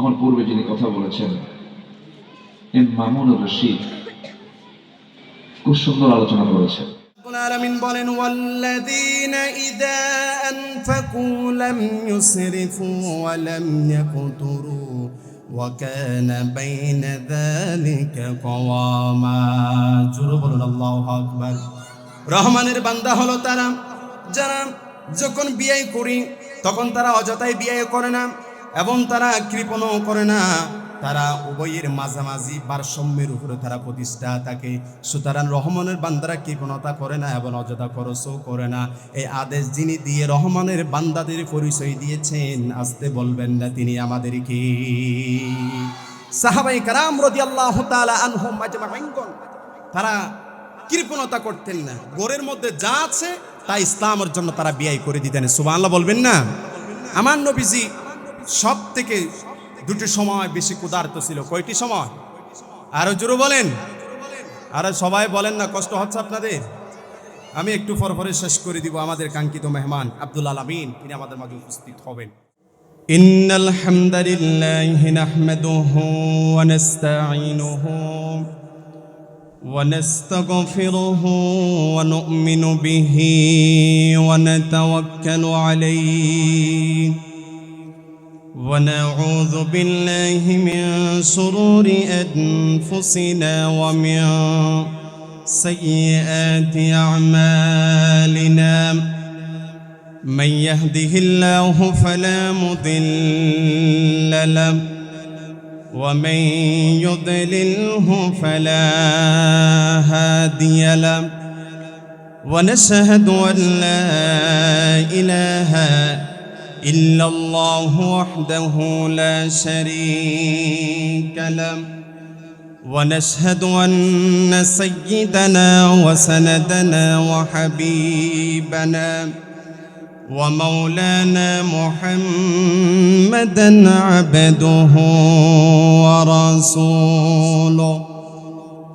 আমার পূর্বে যিনি কথা বলেছেন এম মামুনুর রশিদ খুব সুন্দর আলোচনা করেছেন। আলামিন বলেন ওয়াল্লাযীনা ইযা আনফাকু লাম ইউসরিফু ওয়া লাম ইয়াকতুরু ওয়া কানা বাইনা যালিকা কাওয়ামা। জোরে বলুন আল্লাহু আকবার। রহমানের বান্দা হলো তারা যারা যখন ব্যয় করি তখন তারা অযথাই ব্যয় করে না এবং তারা কৃপণও করে না, তারা উভয়ের মাঝামাঝি ভারসাম্যের উপরে তারা প্রতিষ্ঠা থাকে। সুতরাং রহমানের বান্দারা কৃপণতা করে না এবং অযথা খরচও করে না। এই আদেশ যিনি দিয়ে রহমানের বান্দাদের পরিচয় দিয়েছেন, আসতে বলবেন না তিনি আমাদেরকে। সাহাবায়ে কেরাম রাদিয়াল্লাহু তাআলা আনহুম আজমাইন, তারা কৃপণতা করতেন না। ঘরের মধ্যে যা আছে তা ইসলামের জন্য তারা ব্যয় করে দিতেন। সুবহানাল্লাহ বলবেন না? আমার নবীজি সব থেকে দুটি সময় বেশি ক্ষুধার্ত ছিল। কয়টি সময়? আরো জোরে বলেন। আরে সবাই বলেন না, কষ্ট হচ্ছে আপনাদের? আমি একটু পরে শেষ করে দিব। আমাদের কাঙ্ক্ষিত মেহমান আব্দুল আলামিন তিনি আমাদের মাঝে উপস্থিত হবেন। ইন্নাল হামদালিল্লাহি নাহমাদুহু ওয়া নাস্তাঈনুহু ونستغفره ونؤمن به ونتوكل عليه ونعوذ بالله من شرور أنفسنا ومن سيئات أعمالنا. من يهده الله فلا مضل له ومن يضلله فلا هادي له. ونشهد أن لا إله إلا الله وحده لا شريك له. ونشهد أن سيدنا وسندنا وحبيبنا ومولانا محمدا عبده ورسوله.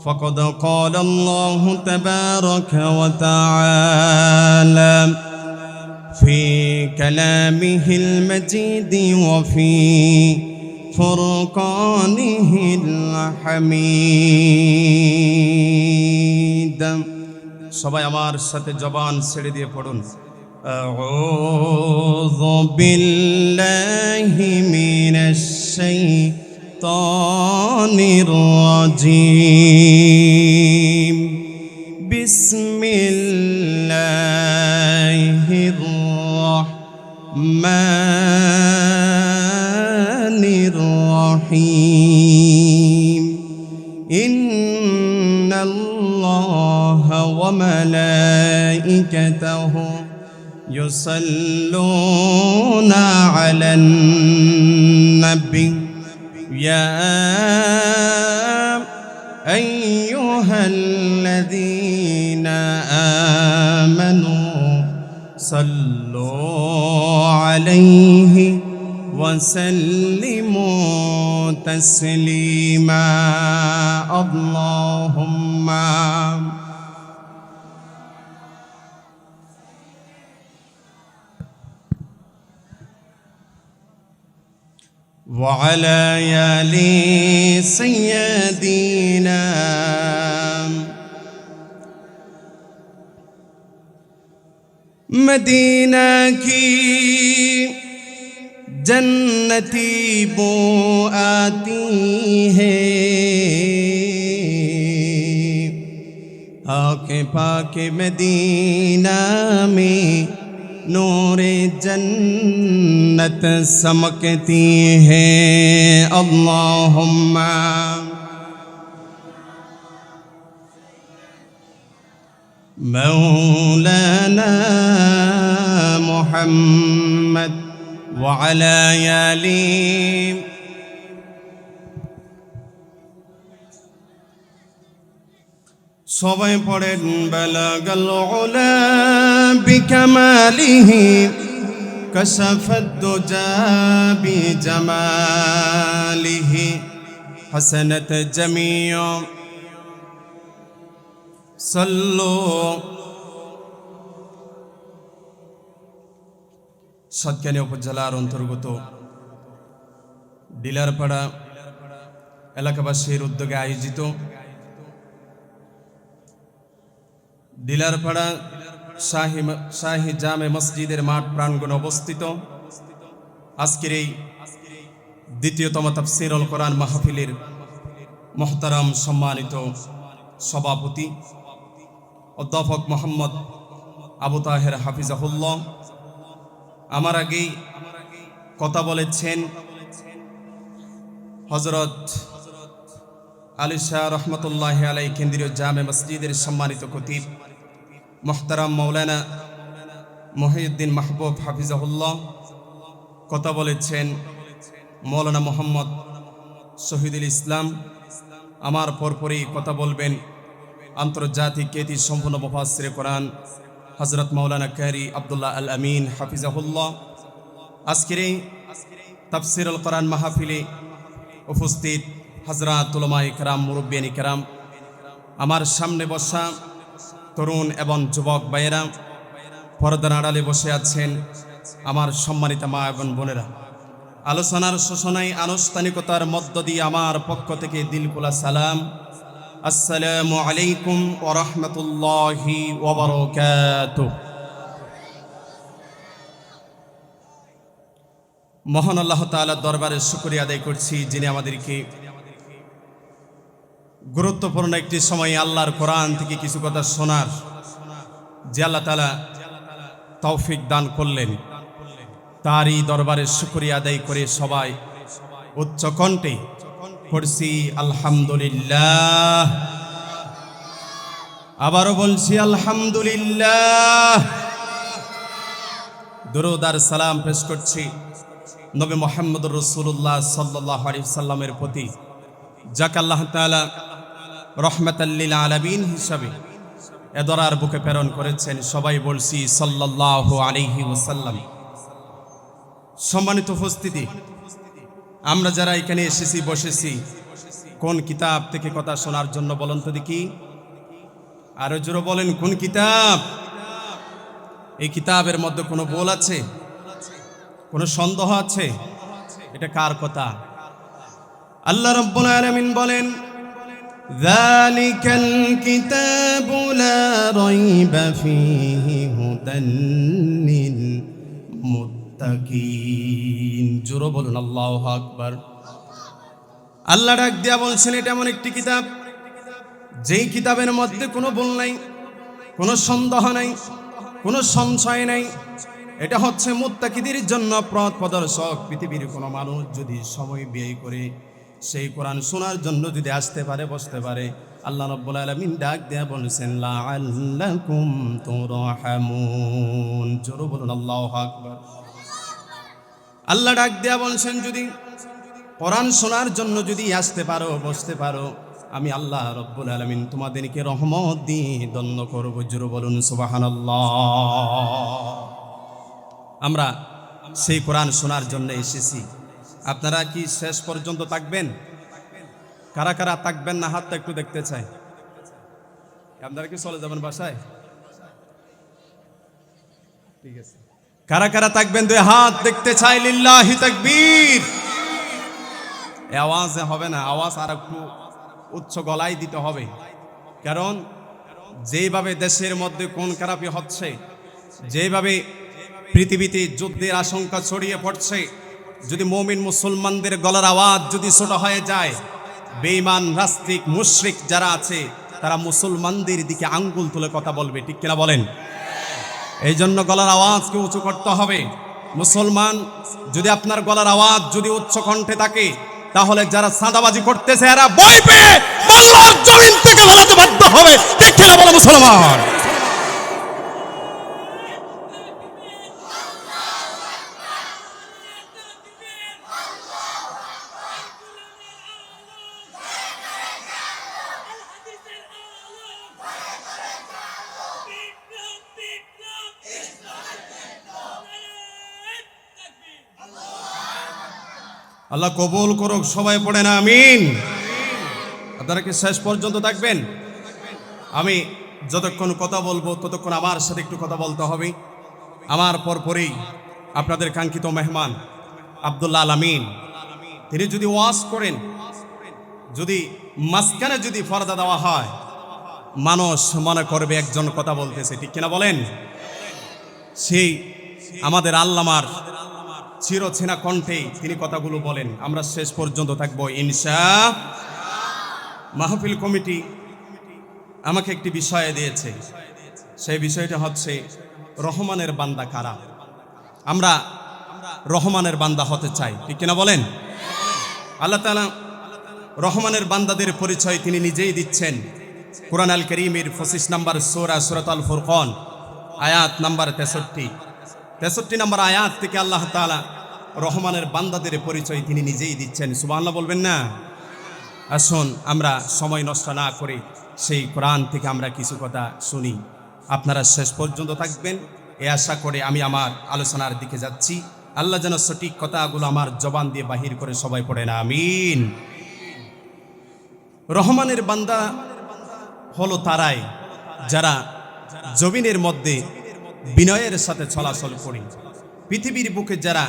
فقد قال الله تبارك وتعالى في كلامه المجيد وفي فرقانه الحميد. সবাই আমার সাথে জবান ছেড়ে দিয়ে পড়ুন, أعوذ بالله من الشيطان الرجيم. بسم الله الرحمن الرحيم. إن الله وملائكته يصلون على النبي يا أيها الذين آمنوا صلوا عليه وسلموا تسليما. اللهم وعلى آل سيدنا मदीना की जन्नती बो आती है, आके पाके मदीना में नूरे जन्नत समकती है. अल्लाहुम्मा मौलाना मुहम्मद वअला आली. সবাই পড়েন বালাগাল উলা বিকামালিহি কাশাফাদ দুজা বিজামালিহি হাসানাত জামিউ সাল্লু. সাতকানিয়া উপজেলার অন্তর্গত ডিলারপাড়া এলাকাবাসীর উদ্যোগে আয়োজিত ডিলারপাড়া শাহী জামে মসজিদের মাঠ প্রাঙ্গণে অবস্থিত আজকের এই দ্বিতীয়তম তাফসীরুল কোরআন মাহফিলের মোহতারাম সম্মানিত সভাপতি অধ্যাপক মোহাম্মদ আবু তাহের হাফিজাহুল্লাহ, আমার আগেই কথা বলেছেন হযরত আলী শাহ রহমতুল্লাহি আলাইহি কেন্দ্রীয় জামে মসজিদের সম্মানিত খতিব মোহতারাম মাওলানা মহিউদ্দিন মাহবুব হাফিজাহুল্লাহ, কথা বলেছেন মৌলানা মোহাম্মদ শহীদুল ইসলাম, আমার পরপরই কথা বলবেন আন্তর্জাতিক খ্যাতি সম্পন্ন মুফাসসিরে কোরআন হযরত মাওলানা কারি আব্দুল্লাহ আল আমিন হাফিজাহুল্লাহ। আজকের এই তাফসীরুল কোরআন মাহফিলে উপস্থিত হযরত উলামায়ে কেরাম, মুরব্বিয়ানে কেরাম, আমার সামনে বসা তরুণ এবং যুবক ভাইয়েরা, পর্দার আড়ালে বসে আছেন আমার সম্মানিত মা এবং বোনেরা, আলোচনার সূচনায় আনুষ্ঠানিকতার মধ্য দিয়ে আমার পক্ষ থেকে দিলখোলা সালাম, আসসালামু আলাইকুম ওয়া রাহমাতুল্লাহি ওয়া বারাকাতুহু। মহান আল্লাহ তাআলার দরবারে শুকরিয়া আদায় করছি, যিনি আমাদেরকে গুরুত্বপূর্ণ একটি সময়ে আল্লাহর কোরআন থেকে কিছু কথা শোনার যে আল্লাহ তাআলা তৌফিক দান করলেন, তারই দরবারে শুকরিয়া আদায় করে সবাই উচ্চ কণ্ঠে পড়ছি আলহামদুলিল্লাহ। আবারও বলছি আলহামদুলিল্লাহ। দরুদ আর সালাম পেশ করছি নবী মুহাম্মদুর রাসূলুল্লাহ সাল্লাল্লাহু আলাইহি সাল্লামের প্রতি, যাকে আল্লাহ তাআলা রহমাতাল লিল আলামিন হিসাবে এ দরার বুকে প্রেরণ করেছেন। সবাই বলছি সাল্লাল্লাহু আলাইহি ওয়াসাল্লাম। সম্মানিত উপস্থিতি, আমরা যারা এখানে এসেছি, বসেছি, কোন কিতাব থেকে কথা শোনার জন্য বলেন তো দেখি? আরো জোরে বলেন, কোন কিতাব? এই কিতাবের মধ্যে কোনো ভুল আছে? কোনো সন্দেহ আছে? এটা কার কথা? আল্লাহ রাব্বুল আলামিন বলেন, যালিকাল কিতাবু লা রাইবা ফীহি হুদান লিল মুত্তাকিন। জোরে বলুন আল্লাহু আকবার। আল্লাহ ডাক দিয়া বলছেন, এটা এমন একটি কিতাব যেই কিতাবের মধ্যে কোনো ভুল নাই, কোনো সন্দেহ নাই, কোনো সংশয় নাই। এটা হচ্ছে মুত্তাকিদের জন্য পথ প্রদর্শক। পৃথিবীর কোনো মানুষ যদি সময় ব্যয় করে সেই কোরআন শোনার জন্য যদি আসতে পারে, বসতে পারে, আল্লাহ রাব্বুল আলামিন ডাক দেয়া বলেছেন লাআল্লাকুম তুরহামুন। জোরে বলুন আল্লাহু আকবার। আল্লাহ ডাক দেয়া বলছেন, যদি কোরআন শোনার জন্য যদি আসতে পারো, বসতে পারো, আমি আল্লাহ রাব্বুল আলামিন তোমাদেরকে রহমত দিয়ে ধন্য করব। জোরে বলুন সুবহানাল্লাহ। আমরা সেই কোরআন শোনার জন্য এসেছি। আপনারা কি শেষ পর্যন্ত থাকবেন? কারা কারা থাকবেন না হাতটা একটু দেখতে চাই। আপনারা কি চলে যাবেন বাসায়? ঠিক আছে। কারা কারা থাকবেন? দুই হাত দেখতে চাই। লিল্লাহি তাকবীর। এই আওয়াজে হবে না, আওয়াজ আর একটু উচ্চ গলায় দিতে হবে। কারণ যেভাবে দেশের মধ্যে কোন খারাপি হচ্ছে, যেভাবে পৃথিবীতে যুদ্ধের আশঙ্কা ছড়িয়ে পড়ছে, যদি মুমিন মুসলমানদের গলার আওয়াজ যদি ছোট হয়ে যায়, বেঈমান নাস্তিক মুশরিক যারা আছে তারা মুসলমানদের দিকে আঙ্গুল তুলে কথা বলবে। ঠিক কিনা বলেন? এই জন্য গলার আওয়াজকে উঁচু করতে হবে। মুসলমান, যদি আপনার গলার আওয়াজ যদি উচ্চ কণ্ঠে থাকে, তাহলে যারা সাদাবাজি করতেছে এরা ভয় পেয়ে আল্লাহর জমিন থেকে পালাতে বাধ্য হবে। ঠিক কিনা বলো মুসলমান? আল্লাহ কবুল করুক। সবাই পড়েন আমিন। আপনারা কি শেষ পর্যন্ত থাকবেন? আমি যতক্ষণ কথা বলবো ততক্ষণ আমার সাথে একটু কথা বলতে হবে। আমার পরপরেই আপনাদের কাঙ্ক্ষিত মেহমান আব্দুল্লাহ আল আমিন তিনি যদি ওয়াজ করেন, যদি মাঝখানে যদি পর্দা দেওয়া হয়, মানুষ মনে করবে একজন কথা বলতেছে, ঠিক কিনা বলেন? সেই আমাদের আল্লামার চিরচেনা কণ্ঠে তিনি কথাগুলো বলেন। আমরা শেষ পর্যন্ত থাকবো ইনশাআল্লাহ। মাহফিল কমিটি আমাকে একটি বিষয় দিয়েছে, সেই বিষয়টা হচ্ছে রহমানের বান্দা কারা। আমরা রহমানের বান্দা হতে চাই, ঠিক কিনা বলেন? আল্লাহ তাআলা রহমানের বান্দাদের পরিচয় তিনি নিজেই দিচ্ছেন। কুরআন আল কারীমের 25 নম্বর সূরা সূরাতুল ফুরকান আয়াত নাম্বার 63 নম্বর আয়াত থেকে আল্লাহ তাআলা রহমানের বান্দাদের পরিচয় তিনি নিজেই দিচ্ছেন। সুবহানাল্লাহ বলবেন না? আসুন আমরা সময় নষ্ট না করে সেই কোরআন থেকে আমরা কিছু কথা শুনি। আপনারা শেষ পর্যন্ত থাকবেন এ আশা করে আমি আমার আলোচনার দিকে যাচ্ছি। আল্লাহ যেন সঠিক কথাগুলো আমার জবান দিয়ে বাহির করে সবাই পড়েন আমিন। রহমানের বান্দা হলো তারাই যারা জমিনের মধ্যে বিনয়ের সাথে চলাচল করে, পৃথিবীর বুকে যারা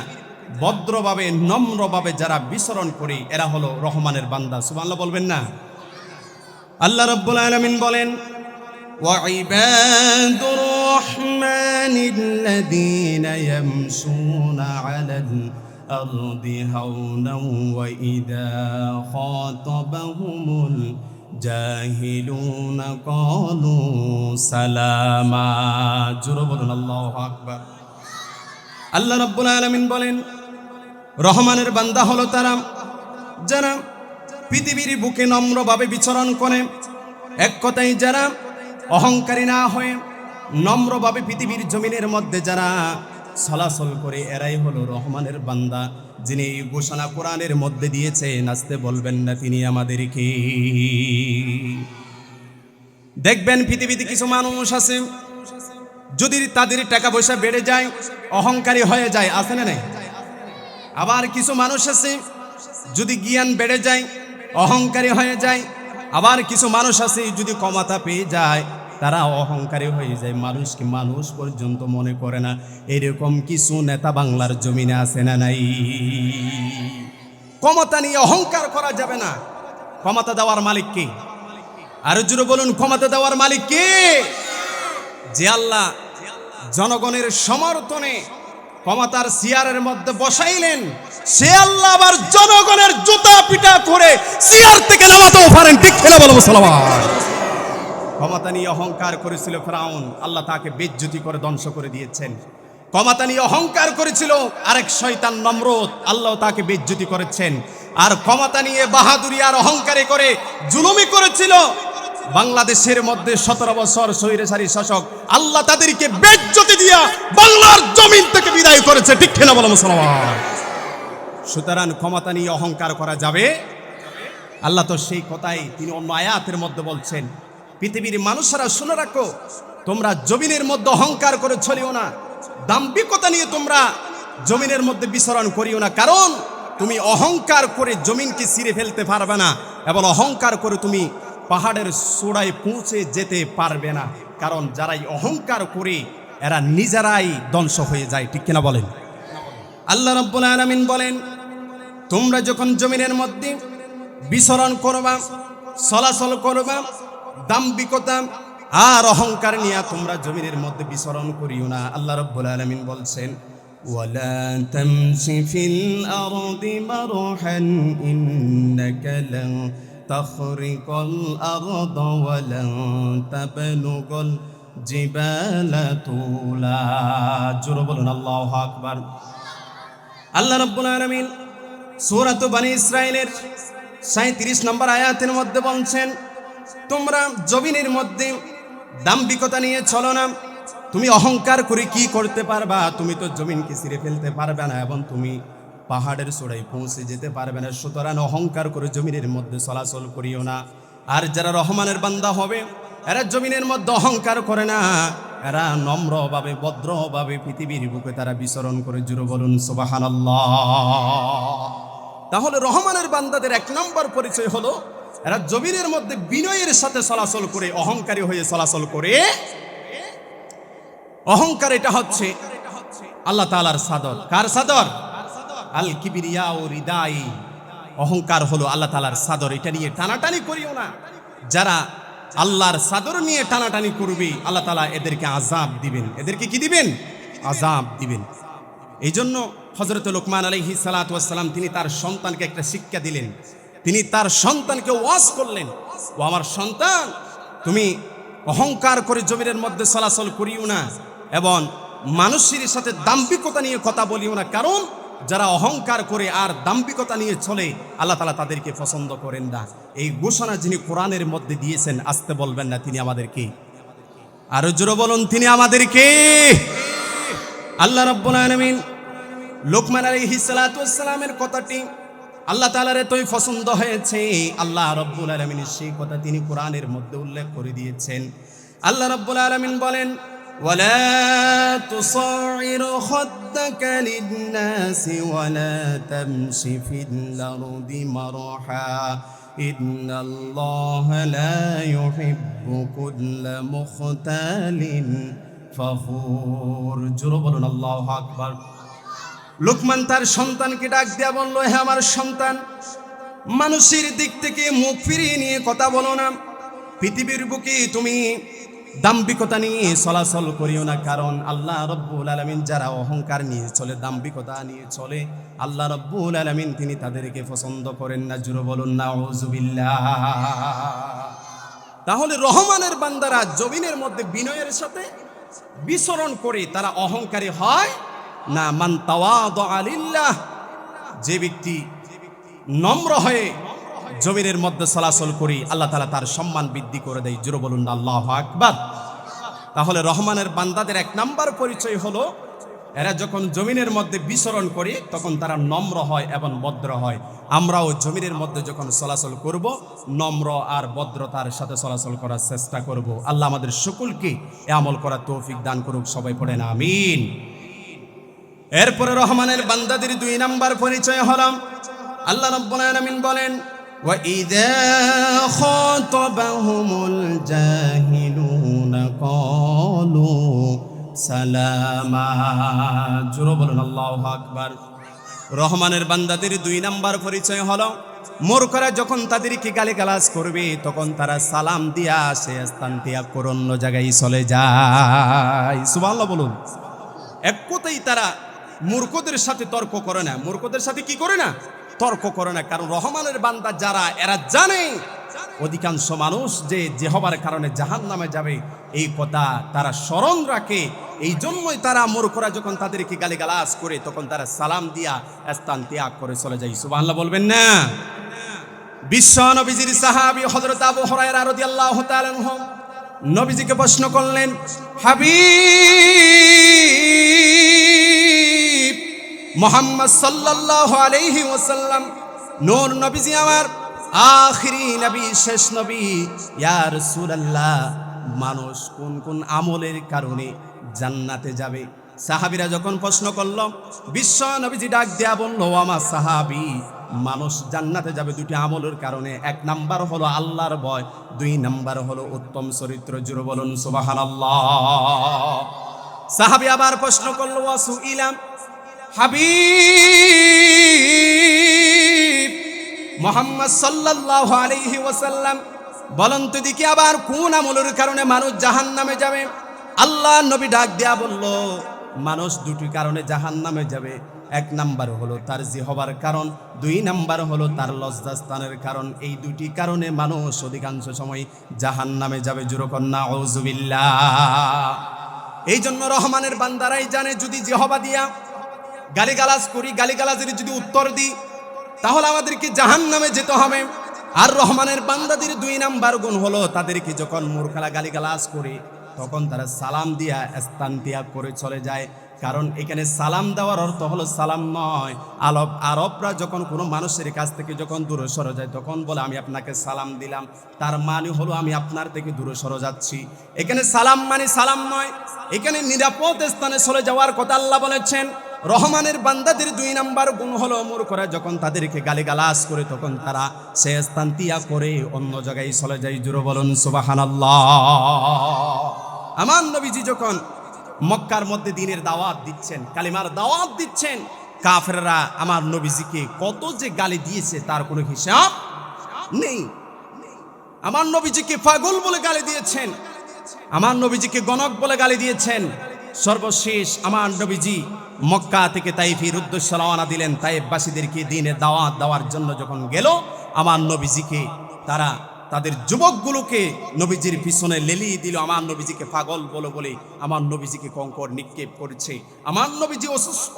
ভদ্রভাবে নম্রভাবে যারা বিচরণ করে, এরা হলো রহমানের বান্দা। সুবহানাল্লাহ বলবেন না? আল্লাহ রাব্বুল আলামিন বলেন, وعباد الرحمن الذين يمشون على الأرض هونا وإذا خاطبهم الجاهلون قالوا سلاما। জোরে বলুন আল্লাহু আকবার। আল্লাহ রাব্বুল আলামিন বলেন, রহমানের বান্দা হলো তারা যারা পৃথিবীর বুকে নম্রভাবে বিচরণ করে। এক কথায় যারা অহংকারী না হয়ে নম্রভাবে পৃথিবীর জমিনের মধ্যে যারা চলাচল করে, এরাই হলো রহমানের বান্দা। যিনি এই ঘোষণা কোরআনের মধ্যে দিয়েছে, নাচতে বলবেন না তিনি আমাদেরকে। দেখবেন পৃথিবীতে কিছু মানুষ আছে, যদি তাদের টাকা পয়সা বেড়ে যায় অহংকারী হয়ে যায়, আছে না নাই? আবার কিছু মানুষ আছে যদি জ্ঞান বেড়ে যায় অহংকারী হয়ে যায়। আবার কিছু মানুষ আছে যদি ক্ষমতা পেয়ে যায় তারা অহংকারী হয়ে যায়, মানুষকে মানুষ পর্যন্ত মনে করে না। এরকম কিছু নেতা বাংলার জমিনে আছে না নাই? ক্ষমতা নিয়ে অহংকার করা যাবে না। ক্ষমতা দেওয়ার মালিক কে? আরো জোরে বলুন, ক্ষমতা দেওয়ার মালিক কে? যে আল্লাহ জনগণের সমর্থনে ক্ষমতার চেয়ারের মধ্যে বসাইলেন, সে আল্লাহ আবার জনগণের জুতা পিটা করে চেয়ার থেকে নামাতেও পারেন, ঠিক কিনা বলো মুসলমান? ক্ষমতা নিয়ে অহংকার করেছিল ফিরআউন, আল্লাহ তাকে বেইজ্জতি করে ধ্বংস করে দিয়েছেন। ক্ষমতা নিয়ে অহংকার করেছিল আরেক শয়তান নমরুদ, আল্লাহ তাকে বেইজ্জতি করেছেন। আর ক্ষমতা নিয়ে বাহাদুরি আর অহংকারী করে জুলুমি করেছিল বাংলাদেশের মধ্যে 17 বছর স্বৈরাচারী শাসক, আল্লাহ তাদেরকে বেইজ্জতি দিয়া বাংলার জমিন থেকে বিদায় করেছে, ঠিক কিনা বলো মুসলমান? সুতরাং ক্ষমতা নিয়ে অহংকার করা যাবে? আল্লাহ তো সেই কথাই তিনি অন্য আয়াতের মধ্যে বলছেন, পৃথিবীর মানুষেরা শুনে রাখো, তোমরা জমিনের মধ্যে অহংকার করে চলিও না, দাম্ভিকতা নিয়ে তোমরা জমিনের মধ্যে বিচরণ করিও না। কারণ তুমি অহংকার করে জমিনকে ছিঁড়ে ফেলতে পারবে না, এবং অহংকার করে তুমি পাহাড়ের চূড়ায় পৌঁছে যেতে পারবে না। কারণ যারাই অহংকার করে এরা নিজেরাই ধ্বংস হয়ে যায়, ঠিক কিনা বলেন? আল্লাহ রাব্বুল আলামিন বলেন, তোমরা যখন জমিনের মধ্যে বিচরণ করবা, চলাচল করবা, দাম্ভিকতা আর অহংকার নিয়ে তোমরা জমিনের মধ্যে বিচরণ করিও না। আল্লাহ রাব্বুল আলামিন বলছেন, ওয়ালা তামশি ফিল আরদি মারহান ইন্নাকা লান তাখরিকাল আরদা ওয়া লান তাবলুগাল জিবালা তুলা। জোরে বলুন আল্লাহু আকবার। আল্লাহ রাব্বুল আলামিন সূরা বনী ইসরাঈলের 37 নম্বর আয়াতের মধ্যে বলছেন, তোমরা জমিনের মধ্যে দাম্ভিকতা নিয়ে চলো না। তুমি অহংকার করে কি করতে পারবা? তুমি তো জমিনকে ছিঁড়ে ফেলতে পারবে না, এবং তুমি পাহাড়ের চূড়ায় পৌঁছে যেতে পারবে না। সুতরাং অহংকার করে জমিনের মধ্যে চলাচল করিও না। আর যারা রহমানের বান্দা হবে, এরা জমিনের মধ্যে অহংকার করে না, এরা নম্রভাবে ভদ্রভাবে পৃথিবীর বুকে তারা বিচরণ করে। জোরে বলুন সুবহানাল্লাহ। তাহলে রহমানের বান্দাদের 1 নম্বর পরিচয় হলো এরা জমিনের মধ্যে বিনয়ের সাথে চলাচল করে, অহংকারী হয়ে চলাচল করে। অহংকার এটা হচ্ছে আল্লাহ তাআলার চাদর। কার চাদর? আল কিবরিয়া ও রিদাই, অহংকার হলো আল্লাহ তাআলার চাদর, এটা নিয়ে টানাটানি করিও না। যারা আল্লাহর চাদর নিয়ে টানাটানি করবে আল্লাহ তাআলা এদেরকে আযাব দিবেন। এদেরকে কি দিবেন? আযাব দিবেন। এই জন্য হযরত লোকমান আলাইহিস সালাতু ওয়াস সালাম তিনি তার সন্তানকে একটা শিক্ষা দিলেন। তিনি তার সন্তানকে ওয়াজ করলেন, ও আমার সন্তান, তুমি অহংকার করে জমিনের মধ্যে চলাচল করিও না এবং মানুষের সাথে দাম্ভিকতা নিয়ে কথা বলিও না, কারণ যারা অহংকার করে আর দাম্ভিকতা নিয়ে চলে আল্লাহ তাআলা তাদেরকে পছন্দ করেন না। এই ঘোষণা যিনি কোরআনের মধ্যে দিয়েছেন, আসতে বলবেন না, তিনি আমাদেরকে, আরো জোরে বলুন, তিনি আমাদেরকে। আল্লাহ রাব্বুল আলামিন লোকমান আলাইহিস সালাতু ওয়াস সালামের কথাটি আল্লাহ তাআলার এতই পছন্দ হয়েছে, আল্লাহ রাব্বুল আলামিনের সেই কথা তিনি কোরআনের মধ্যে উল্লেখ করে দিয়েছেন। আল্লাহ রাব্বুল আলামিন বলেন, ওয়ালা তুসাইর খাদ্দাকা লিন-নাসি ওয়ালা তামশি ফিল আরদি মারহা ইন্নাল্লাহা লা ইউহিব্বু কুল্লা মুখতালিন ফখুর। জোরে বলুন আল্লাহু আকবার। লোকমান তার সন্তানকে ডাক দেয়া বলল, হে আমার সন্তান, মানুষের দিক থেকে মুখ ফিরিয়ে নিয়ে কথা বলো না। পৃথিবীর বুকে তুমি দাম্ভিকতা নিয়ে চলাচল করিও না, কারণ আল্লাহ রাব্বুল আলামিন যারা অহংকার নিয়ে চলে, দাম্ভিকতা নিয়ে চলে, আল্লাহ রাব্বুল আলামিন তিনি তাদেরকে পছন্দ করেন না। জোরে বলুন নাউযুবিল্লাহ। তাহলে রহমানের বান্দারা জমিনের মধ্যে বিনয়ের সাথে বিচরণ করে তারা অহংকারী হয় না। মান তাওয়াদা লিল্লাহ, যে ব্যক্তি নম্র হয়ে জমিনের মধ্যে চলাচল করি আল্লাহ তাআলা তার সম্মান বৃদ্ধি করে দেয়। জোরে বলুন আল্লাহু আকবার। তাহলে রহমানের বান্দাদের এক নাম্বার পরিচয় হলো, এরা যখন জমিনের মধ্যে বিচরণ করে তখন তারা নম্র হয় এবং ভদ্র হয়। আমরাও জমিনের মধ্যে যখন চলাচল করব নম্র আর ভদ্রতার সাথে চলাচল করার চেষ্টা করব। আল্লাহ আমাদের সকলকে এ আমল করার তৌফিক দান করুক। সবাই পড়েন আমিন। এরপরে রহমানের বান্দাদের দুই নাম্বার পরিচয় হলাম, আল্লাহ রাব্বুল আলামিন বলেন, ওয়া ইযা খাতাবাহুমুল জাহিলুনা ক্বালু সালামা। জোরে বলুন আল্লাহু আকবার। রহমানের বান্দাদের দুই নাম্বার পরিচয় হলো, মূর্খরা যখন তাদেরকে গালিগালাজ করবে তখন তারা সালাম দিয়া সে স্থান ত্যাগ করে অন্য জায়গায় চলে যায়। সুবহানাল্লাহ বলুন। এক কথাই তারা মূর্খদের সাথে তর্ক করে না। মূর্খদের সাথে কি করে না? তর্ক করে না। কারণ রহমানের বান্দা যারা, এরা জানে অধিকাংশ মানুষ যে জিহবার কারণে জাহান্নামে যাবে, এই কথা তারা স্মরণ রাখে। এই জন্যই তারা মূর্খরা যখন তাদেরকে গালিগালাজ করে তখন তারা সালাম দিয়া স্থান ত্যাগ করে চলে যায়। সুবহানাল্লাহ বলবেন না? বিশ্ব নবীজির সাহাবী হযরত আবু হুরায়রা রাদিয়াল্লাহু তাআলা আনহু নবীজিকে প্রশ্ন করলেন, হাবিব মুহাম্মদ সাল্লাল্লাহু আলাইহি ওয়াসাল্লাম, নূর নবীজি আমার, আখিরি নবী, শেষ নবী, ইয়া রাসূলুল্লাহ, মানুষ কোন কোন আমলের কারণে জান্নাতে যাবে? সাহাবীরা যখন প্রশ্ন করল, বিশ্ব নবীজি ডাক দেয়া বলল, আমার সাহাবী, মানুষ জান্নাতে যাবে দুটি আমলের কারণে। এক নাম্বার হলো আল্লাহর ভয়, দুই নাম্বার হলো উত্তম চরিত্র। জোরে বলুন সুবহানাল্লাহ। সাহাবী আবার প্রশ্ন করল, ওয়াসু ইলাম, হাবিব মুহাম্মদ সাল্লাল্লাহু আলাইহি ওয়াসাল্লাম, বলেন তো দেখি আবার কোন আমলের কারণে মানুষ জাহান্নামে যাবে? আল্লাহ নবী ডাক দেয়া বলল, মানুষ দুটি কারণে জাহান্নামে যাবে। এক নাম্বার হলো তার জিহবার কারণ, দুই নাম্বার হলো তার লজ্জাস্থানের কারণ। এই দুটি কারণে মানুষ অধিকাংশ সময় জাহান্নামে যাবে। জোরে বলুন নাউযুবিল্লাহ। এই জন্য রহমানের বান্দারাই জানে, যদি জিহবা দিয়া গালিগালাজ করি, গালিগালাজের যদি উত্তর দিই, তাহলে আমাদেরকে জাহান্নামে যেতে হবে। আর রহমানের বান্দাদের দুই নাম্বার গুণ হলো, তাদেরকে যখন মূর্খরা গালিগালাজ করে তখন তারা সালাম দিয়া স্থান ত্যাগ করে চলে যায়। কারণ এখানে সালাম দেওয়ার অর্থ হলো সালাম নয়। আরবরা যখন কোনো মানুষের কাছ থেকে যখন দূরে সরে যায় তখন বলে, আমি আপনাকে সালাম দিলাম, তার মানে হলো আমি আপনার থেকে দূরে সরে যাচ্ছি। এখানে সালাম মানে সালাম নয়, এখানে নিরাপদ স্থানে চলে যাওয়ার কথা আল্লাহ বলেছেন। রহমানের বান্দাদের দুই নাম্বার গুণ হলো, মূর্খরা যখন তাদেরকে গালিগালাজ করে তখন তারা সে স্থান ত্যাগ করে অন্য জায়গায় চলে যায়। জোরে বলুন সুবহানাল্লাহ। আমার নবীজি যখন মক্কার মধ্যে দ্বীনের দাওয়াত দিচ্ছেন, কালিমার দাওয়াত দিচ্ছেন, কাফেররা আমার নবীজিকে কত যে গালি দিয়েছে তার কোনো হিসাব নেই। আমার নবীজিকে পাগল বলে গালি দিয়েছেন, আমার নবীজিকে গণক বলে গালি দিয়েছেন। সর্বশেষ আমার নবীজি মক্কা থেকে তাইফের উদ্দেশ্যে রওনা দিলেন। তাইফবাসীদেরকে দ্বীনের দাওয়াত দেওয়ার জন্য যখন গেল, আমার নবীজিকে তারা তাদের যুবকগুলোকে নবীজির পিছনে লেলিয়ে দিল। আমার নবীজিকে পাগল বলে বলে আমার নবীজিকে কঙ্কর নিক্ষেপ করেছে। আমার নবীজি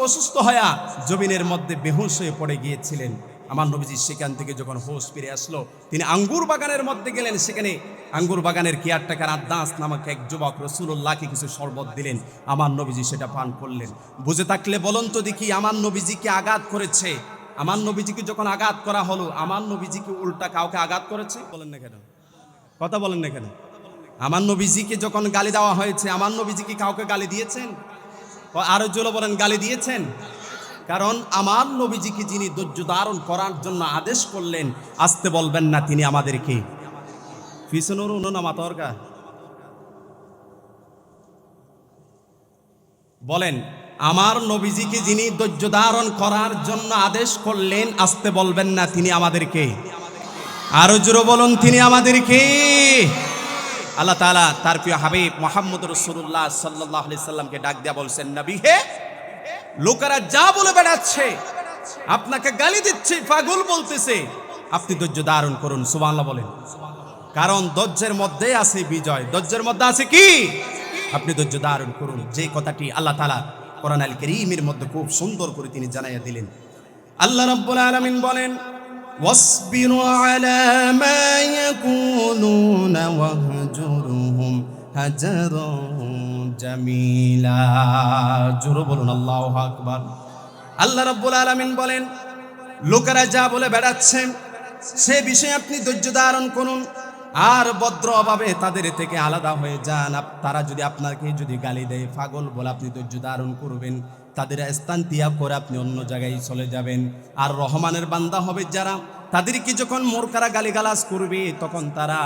অসুস্থ হয়ে জমিনের মধ্যে বেহুশ হয়ে পড়ে গিয়েছিলেন। আমার নবীজি সেখান থেকে যখন হোশ ফিরে আসলো, তিনি আঙ্গুর বাগানের মধ্যে গেলেন। সেখানে আঙ্গুর বাগানের কেয়ারটেকার আদ্দাস নামক এক যুবক রাসূলুল্লাহকে কিছু শরবত দিলেন। আমার নবীজি সেটা পান করলেন। বুঝে থাকলে বলুন তো দেখি, আমার নবীজিকে আঘাত করেছে, আমার নবীজিকে যখন আঘাত করা হলো, আমার নবীজিকে উল্টা কাউকে আঘাত করেছে? বলেন না কেন? কথা বলেন না কেন? আমার নবীজিকে যখন গালি দেওয়া হয়েছে, আমার নবীজিকে কাউকে গালি দিয়েছেন? আরো জোরে বলেন, গালি দিয়েছেন? কারণ আমার নবীজিকে যিনি ধৈর্য ধারণ করার জন্য আদেশ করলেন, আসতে বলবেন না, তিনি আমাদেরকে পিছনের উনুন মাতরকা বলেন, আমার নবীজিকে যিনি ধৈর্য ধারণ করার জন্য আদেশ করলেন, আসতে বলবেন না, তিনি আমাদেরকে। আরো জোরে বলুন, তিনি আমাদেরকে। আল্লাহ তাআলা তার প্রিয় হাবিব মুহাম্মদ রাসূলুল্লাহ সাল্লাল্লাহু আলাইহি সাল্লামকে ডাক দিয়া বলছেন, নবী হে, লোকেরা যা বলে বেড়াচ্ছে, আপনাকে গালি দিচ্ছে, পাগল বলতেছে, আপনি ধৈর্য ধারণ করুন। সুবহানাল্লাহ বলেন। কারণ ধৈর্যের মধ্যে আছে বিজয়। ধৈর্যের মধ্যে আছে কি? আপনি ধৈর্য ধারণ করুন। যে কথাটি আল্লাহ তাআলা কোরআন আল কারীমের মধ্যে খুব সুন্দর করে তিনি জানাইয়া দিলেন। আল্লাহ রাব্বুল আলামিন বলেন, ওয়াসবিরু আলা মা ইয়াকুলুনা ওয়াহজুরহুম হাজারান জামিলা। জোরে বলুন আল্লাহু আকবার। আল্লাহ রাব্বুল আলামিন বলেন, লোকেরা যা বলে বেড়াচ্ছে সে বিষয়ে আপনি ধৈর্য ধারণ করুন আর ভদ্রভাবে তাদের থেকে আলাদা হয়ে যান। তারা যদি আপনাকে গালি দেয়, পাগল বলে, আপনি ধৈর্য ধারণ করবেন। তাদের স্থান ত্যাগ করে আপনি অন্য জায়গায় চলে যাবেন। আর রহমানের বান্দা হবে যারা, তাদেরকে যখন মোরকারা গালিগালাজ করবে, তখন তারা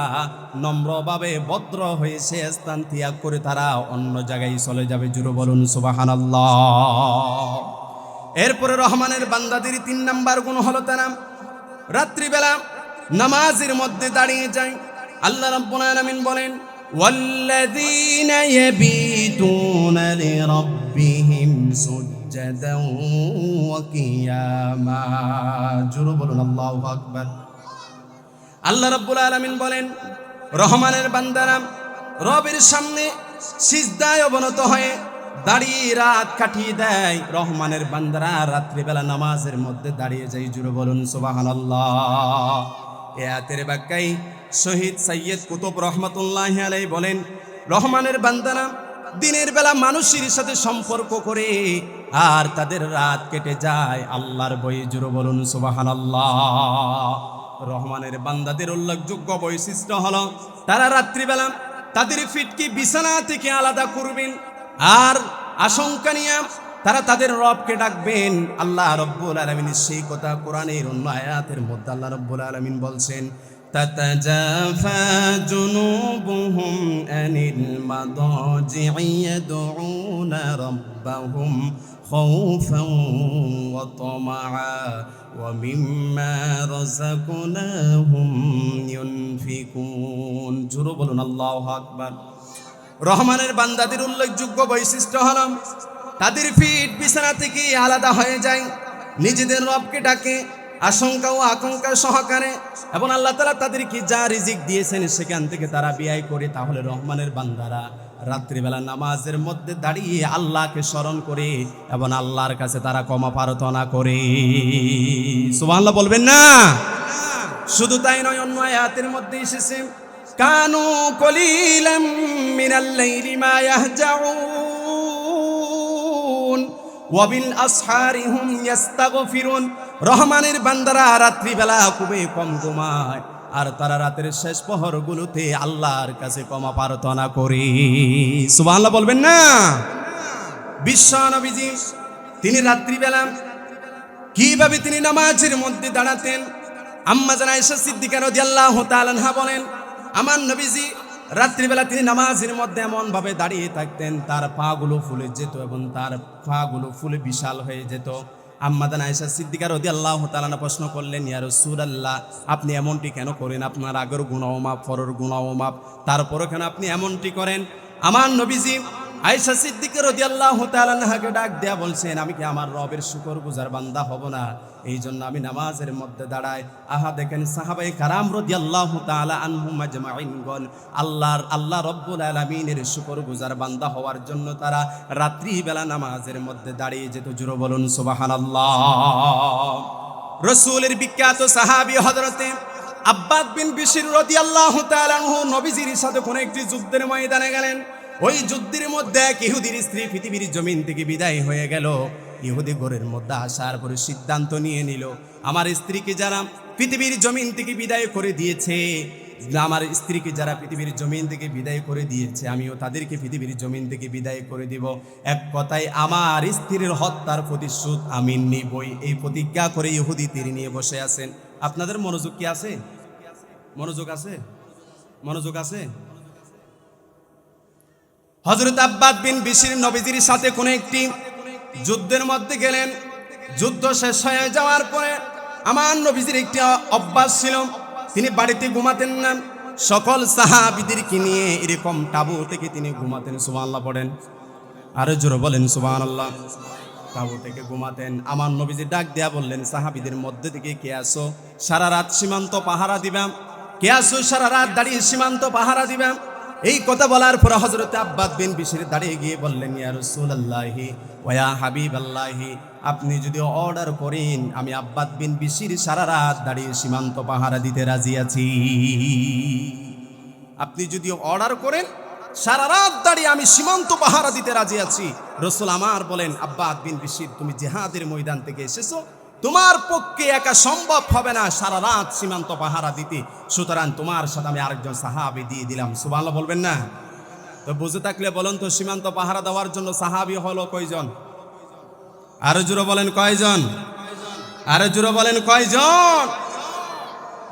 নম্রভাবে ভদ্র হয়ে সে স্থান ত্যাগ করে তারা অন্য জায়গায় চলে যাবে। জোরে বলুন সুবহানাল্লাহ। এরপরে রহমানের বান্দাদের 3 নাম্বার গুণ হলো তারা রাত্রিবেলা নামাজের মধ্যে দাঁড়িয়ে যায়। আল্লাহ রাব্বুল আলামিন বলেন, ওয়াল্লাযীনা ইয়াবিতুনা লিরাব্বিহিম সুজদান ওয়া কিয়ামা। জোরে বলুন আল্লাহু আকবার। আল্লাহ রাব্বুল আলামিন বলেন, রহমানের বান্দারা রবের সামনে সিজদায় অবনত হয়ে দাঁড়িয়ে রাত কাটিয়ে দেয়। রহমানের বান্দারা রাত্রিবেলা নামাজের মধ্যে দাঁড়িয়ে যায়। জোরে বলুন সুবহানাল্লাহ। এ আয়াতের ব্যাখ্যায় শহীদ সৈয়দ কুতুব রহমাতুল্লাহি আলাইহি বলেন, রহমানের বান্দারা দিনের বেলা মানুষের সাথে সম্পর্ক করে আর তাদের রাত কেটে যায় আল্লাহর বই। জোরে বলুন সুবহানাল্লাহ। রহমানের বান্দাদের উল্লেখযোগ্য বৈশিষ্ট্য হলো, তারা রাত্রিবেলা তাদের ফিটকে বিছানা থেকে আলাদা করবেন আর আশঙ্কা নিয়ে তারা তাদের রবকে ডাকবেন। আল্লাহ রাব্বুল আলামিন সেই কথা কোরআনের অন্য আয়াতের মধ্যে আল্লাহ রাব্বুল আলামিন বলছেন, তাতাজাফা জুনুবুহুম আনিল মাদাজি'i ইয়াদউনা রাব্বাহুম খাউফান ওয়া তামাআ ওয়া মিম্মা রাযাকনাহুম ইউনফিকুন। জোরে বলুন আল্লাহু আকবার। রহমানের বান্দাদের উল্লেখযোগ্য বৈশিষ্ট্য হল, তাদের ফিট বিছানা থেকে আলাদা হয়ে যায়, নিজেদের রবকে ডাকে আশঙ্কা ও আকাঙ্ক্ষা সহকারে, এবং আল্লাহ তাআলা তাদেরকে যা রিজিক দিয়েছেন সেখান থেকে তারা ব্যয় করে। তাহলে রহমানের বান্দারা রাত্রিবেলা নামাজের মধ্যে দাঁড়িয়ে আল্লাহকে স্মরণ করে এবং আল্লাহর কাছে তারা ক্ষমা প্রার্থনা করে। সুবহানাল্লাহ বলবেন না? শুধু তাই নয়, অন্য আয়াতের মধ্যে এসেছে, কানু কলিলাম মিনাল লাইলি মা ইয়াহজাউন ওয়া বিল আসহারি হুম ইস্তাগফিরুন। রহমানের বান্দারা রাত্রিবেলা খুবই কম ঘুমায় আর তারা রাতের শেষ প্রহরগুলোতে আল্লাহর কাছে ক্ষমা প্রার্থনা করে। সুবহানাল্লাহ বলবেন না? বিশ্ব নবীজি তিনি রাত্রিবেলা কিভাবে তিনি নামাজের মধ্যে দাঁড়াতেন, আম্মা জান আয়েশা সিদ্দিকা রাদিয়াল্লাহু তাআলা আনহা বলেন, আমার নবীজি রাত্রিবেলা তিনি নামাজের মধ্যে এমন ভাবে দাঁড়িয়ে থাকতেন, তার পা গুলো ফুলে যেত এবং তার পা গুলো ফুলে বিশাল হয়ে যেত। আম্মা জান আয়েশা সিদ্দিকা রাদিয়াল্লাহু তাআলা আনহা প্রশ্ন করলেন, ইয়া রাসূলুল্লাহ, আপনি এমনটি কেন করেন? আপনার আগের গুনাহ মাফ, পরের গুনাহ মাফ, তারপরও কেন আপনি এমনটি করেন? আমার নবীজি আয়েশা সিদ্দিকা রাদিয়াল্লাহু তাআলা আনহাকে ডাক দেয়া বলছেন, আমি কি আমার রবের শুকরগুজার বান্দা হব না? এই জন্য আমি নামাজের মধ্যে দাঁড়াই। আহা দেখেন সাহাবায়ে কারাম রাদিয়াল্লাহু তাআলা আনহুম আজমাইন গণ আল্লাহ রব্বুল আলামিনের শুকরগুজার বান্দা হওয়ার জন্য তারা রাত্রিবেলা নামাজের মধ্যে দাঁড়িয়ে যেত। জোরে বলুন সুবহানাল্লাহ। রাসূলের বিখ্যাত সাহাবী হযরতে আব্বাদ বিন বিশর রাদিয়াল্লাহু তাআলা আনহু নবীজির সাথে কোন একটি যুদ্ধের ময়দানে গেলেন। ওই যুদ্ধের মধ্যে এক ইহুদির স্ত্রী পৃথিবীর জমিন থেকে বিদায় হয়ে গেল। ইহুদি ঘরের মধ্যে আসার পরে সিদ্ধান্ত নিয়ে নিল, আমার স্ত্রীকে যারা পৃথিবীর জমিন থেকে বিদায় করে দিয়েছে, আমার স্ত্রীকে যারা পৃথিবীর জমিন থেকে বিদায় করে দিয়েছে, আমিও তাদেরকে পৃথিবীর জমিন থেকে বিদায় করে দিব। এক কথায় আমার স্ত্রীর হত্যার প্রতিশোধ আমি নিবই, এই প্রতিজ্ঞা করে ইহুদি তীর নিয়ে বসে আছেন। আপনাদের মনোযোগ কি আছে? মনোযোগ আছে? মনোযোগ আছে? হযরত আব্বাদ বিন বিশর নবীজির সাথে কোন একটি যুদ্ধের মধ্যে গেলেন। যুদ্ধ শেষ হয়ে যাওয়ার পরে আমার নবীজির একটি অভ্যাস ছিল, তিনি বাড়িতে ঘুমাতেন না, সকল সাহাবীদেরকে নিয়ে এরকম তাঁবু থেকে তিনি ঘুমাতেন। সুবহানাল্লাহ পড়েন, আরো জোরে বলেন সুবহানাল্লাহ। তাঁবু থেকে ঘুমাতেন। আমার নবীজি ডাক দেয়া বললেন, সাহাবীদের মধ্যে থেকে কে আসো সারা রাত সীমান্ত পাহারা দিবাম? কে আসো সারা রাত দাঁড়িয়ে সীমান্ত পাহারা দিবাম? এই কথা বলার পর হযরত আব্বাদ বিন বিশর দাঁড়িয়ে গিয়ে বললেন, ইয়া রাসূলুল্লাহি ওয়া ইয়া হাবিবাল্লাহি, আপনি যদি অর্ডার করেন আমি আব্বাদ বিন বিশর সারা রাত দাঁড়িয়ে সীমান্ত পাহারা দিতে রাজি আছি। আপনি যদি অর্ডার করেন সারা রাত দাঁড়িয়ে আমি সীমান্ত পাহারা দিতে রাজি আছি। রাসূল আমার বলেন, আব্বাদ বিন বিশর, তুমি জিহাদের ময়দান থেকে এসেছো, তোমার পক্ষে একা সম্ভব হবে না সারা রাত সীমান্ত পাহারা দিতে, সুতরাং তোমার সাথে আমি আরেকজন সাহাবী দিয়ে দিলাম। সুবহানাল্লাহ বলবেন না? তো বুঝে থাকলে বলুন তো, সীমান্ত পাহারা দেওয়ার জন্য সাহাবী হলো কয়জন? আরো জোরে বলেন কয়জন? আরো জোরে বলেন কয়জন?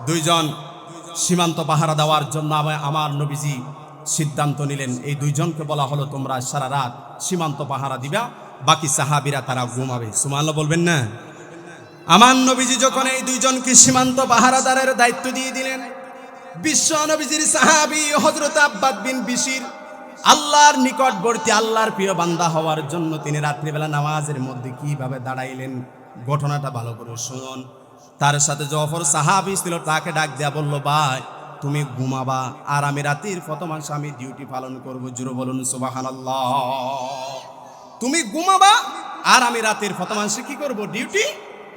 দুইজন। সীমান্ত পাহারা দেওয়ার জন্য আমার নবীজি সিদ্ধান্ত নিলেন, এই দুইজনকে বলা হলো তোমরা সারা রাত সীমান্ত পাহারা দিবা, বাকি সাহাবীরা তারা ঘুমাবে। সুবহানাল্লাহ বলবেন না? আমার নবীজি যখন এই দুইজনকে সীমান্ত পাহারাদারের দায়িত্ব দিয়ে দিলেন, বিশ্ব নবীজির সাহাবী হযরত আব্বাদ বিন বিশর আল্লাহর নিকটবর্তী আল্লাহর প্রিয় বান্দা হওয়ার জন্য তিনি রাত্রিবেলা নামাজের মধ্যে কিভাবে দাঁড়াইলেন, ঘটনাটা ভালো করে শুনুন। তার সাথে জফর সাহাবী ছিল, তাকে ডাক দেয়া বলল, ভাই তুমি ঘুমাবা আর আমি রাতের প্রথমাংশে আমি ডিউটি পালন করবো। জোরে বলুন সুবহানাল্লাহ। তুমি ঘুমাবা আর আমি রাতের প্রথমাংশে কি করব? ডিউটি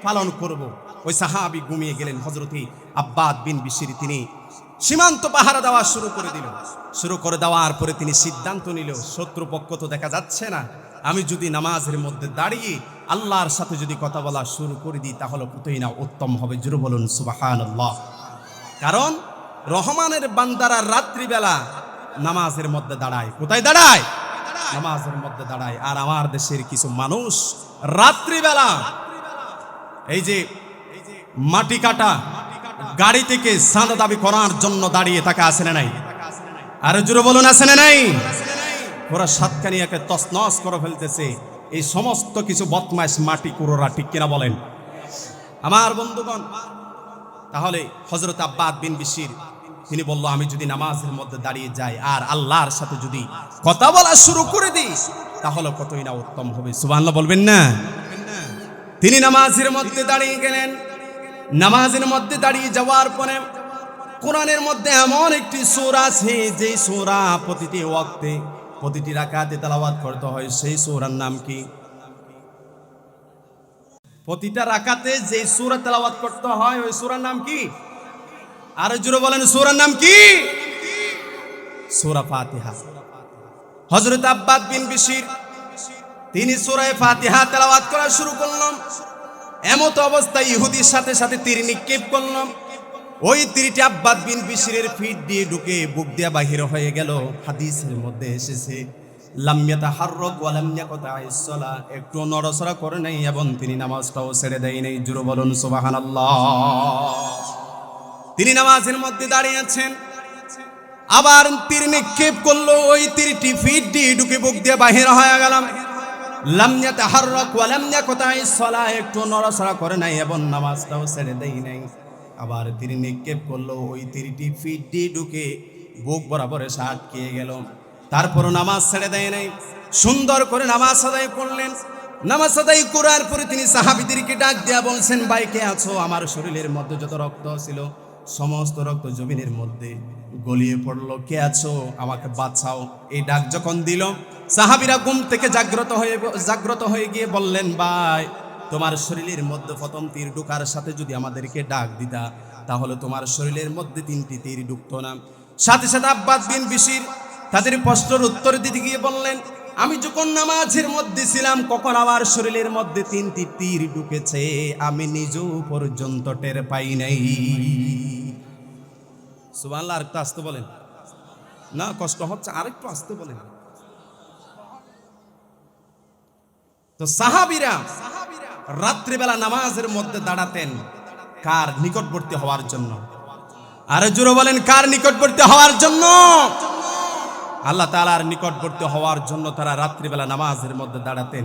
পালন করব। ওই সাহাবী ঘুমিয়ে গেলেন। হযরতে আব্বাদ বিন বিশর তিনি সীমান্ত পাহারা দেওয়া শুরু করে দিল। শুরু করে দেওয়ার পরে তিনি সিদ্ধান্ত নিল, শত্রুপক্ষ তো দেখা যাচ্ছে না, আমি যদি নামাজের মধ্যে দাঁড়িয়ে আল্লাহর সাথে যদি কথা বলা শুরু করে দিই তাহলে কতই না উত্তম হবে। জোরে বলুন সুবহানাল্লাহ। কারণ রহমানের বান্দারা রাত্রিবেলা নামাজের মধ্যে দাঁড়ায়। কোথায় দাঁড়ায়? নামাজের মধ্যে দাঁড়ায়। আর আমার দেশের কিছু মানুষ রাত্রিবেলা এই যে মাটি কাটা গাড়ি থেকে চাঁদা দাবি করার জন্য দাঁড়িয়ে থাকা আছে না নাই? আরো জোরে বলুন আছে না নাই? ওরা সাতকানিয়াকে তছনছ করে ফেলতেছে। এই সমস্ত কিছু বদমাইশ মাটি কুরোরা, ঠিক কিনা বলেন আমার বন্ধুগণ? তাহলে হযরত আব্বাদ বিন বিশর তিনি বলল, আমি যদি নামাজের মধ্যে দাঁড়িয়ে যাই আর আল্লাহর সাথে যদি কথা বলা শুরু করে দিই তাহলে কতই না উত্তম হবে। সুবহানাল্লাহ বলবেন না? তিনি নামাজের মধ্যে দাঁড়িয়ে গেলেন। নামাজের মধ্যে দাঁড়িয়ে যাওয়ার পরে কোরআনের মধ্যে এমন একটি সূরা আছে যে সূরা প্রতিটি ওয়াক্তে প্রতিটি রাকাতে তেলাওয়াত করতে হয়। সেই সূরার নাম কি? প্রতিটা রাকাতে যে সূরা তেলাওয়াত করতে হয় ওই সূরার নাম কি? আর জোরে বলেন সূরার নাম কি? সূরা ফাতিহা। হযরত আব্বাদ বিন বিশর তিনি সূরা ফাতিহা তেলাওয়াত করা শুরু করলেন। এমত অবস্থায় ইহুদির সাথে সাথে তীর নিক্ষেপ করলেন। ওই তীরটি আব্বাদ বিন বিশরের পিঠ দিয়ে ঢুকে বুক দিয়ে বাহির হয়ে গেল। হাদিসের মধ্যে এসেছে, লাম ইয়াতাহাররাক ওয়া লাম ইয়াকতা'আস সালাহ, একটু নড়াচড়া করে নাই এবং তিনি নামাজটাও ছেড়ে দেয় নাই। জোরে বলুন সুবহানাল্লাহ। তিনি নামাজের মধ্যে দাঁড়িয়ে আছেন, আবার তীর নিক্ষেপ করলো। ওই তীরটি পিঠ দিয়ে ঢুকে বুক দিয়ে বাহির হয়ে গেল। লাম ইয়াতাহাররাক ওয়া লাম ইয়াকতাইস সালাহ, একটু নড়াচড়া করে নাই এবং নামাজটাও ছেড়ে দেই নাই। আবার তীর নিক্ষেপ করলো, ওই তীরটি ফিট দিয়ে ঢুকে বুক বরাবর এসে আটকে গেল। তারপরও নামাজ ছেড়ে দেয় নাই, সুন্দর করে নামাজ আদায় করলেন। নামাজ আদায় করার পরে তিনি সাহাবীদেরকে ডাক দিয়া বলছেন, ভাই কে আছো? আমার শরীরের মধ্যে যত রক্ত ছিল সমস্ত রক্ত জমিনের মধ্যে গলিয়ে পড়লো, কে আছো? আমাকে বাঁচাও। এই ডাক যখন দিল, সাহাবীরা ঘুম থেকে জাগ্রত হয়ে গিয়ে বললেন, ভাই তোমার শরীরের মধ্যে প্রথম তীর ঢোকার সাথে যদি আমাদেরকে ডাক দিতা, তাহলে তোমার শরীরের মধ্যে 3টি তীর ঢুকতো না। সাথে সাথে আব্বাস বিন বিশির তাদের প্রশ্নের উত্তর দিতে গিয়ে বললেন, আমি যখন নামাজের মধ্যে ছিলাম কখন আমার শরীরের মধ্যে 3টি তীর ঢুকেছে আমি নিজেও পর্যন্ত টের পাই নাই। সুবহানাল্লাহ। আরেকটু আসতে বলেন না, কষ্ট হচ্ছে, আরেকটু আসতে বলেন। তো সাহাবীরা রাত্রিবেলা নামাজের মধ্যে দাঁড়াতেন কার নিকটবর্তী হওয়ার জন্য? আরে জোরে বলেন, কার নিকটবর্তী হওয়ার জন্য? আল্লাহ তাআলার নিকটবর্তী হওয়ার জন্য তারা রাত্রিবেলা নামাজের মধ্যে দাঁড়াতেন।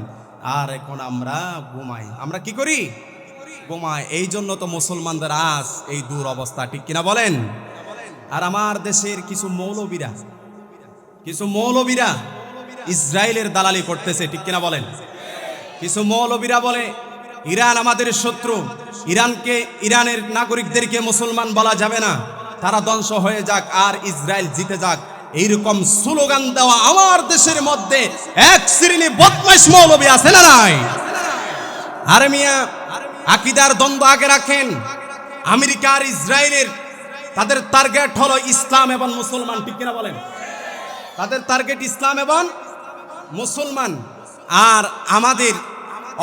আর এখন আমরা ঘুমাই। আমরা কি করি? ঘুমাই। এই জন্য তো মুসলমানদের আজ এই দূর অবস্থা, ঠিক কিনা বলেন? আর আমার দেশের কিছু মৌলবীরা ইসরায়েলের দালালি করতেছে, ঠিক কিনা বলেন? কিছু মৌলবীরা বলে ইরান আমাদের শত্রু, ইরানের নাগরিকদেরকে মুসলমান বলা যাবে না, তারা ধ্বংস হয়ে যাক আর ইসরায়েল জিতে যাক, এইরকম স্লোগান দেওয়া আমার দেশের মধ্যে এক শ্রেণী বদমাইশ মৌলবী আছে না নাই? আরে মিয়া, আকীদার দ্বন্দ্ব আগে রাখেন। আমেরিকা আর ইসরায়েলের তাদের টার্গেট হলো ইসলাম এবং মুসলমান, ঠিক কিনা বলেন? তাদের টার্গেট ইসলাম এবং মুসলমান। আর আমাদের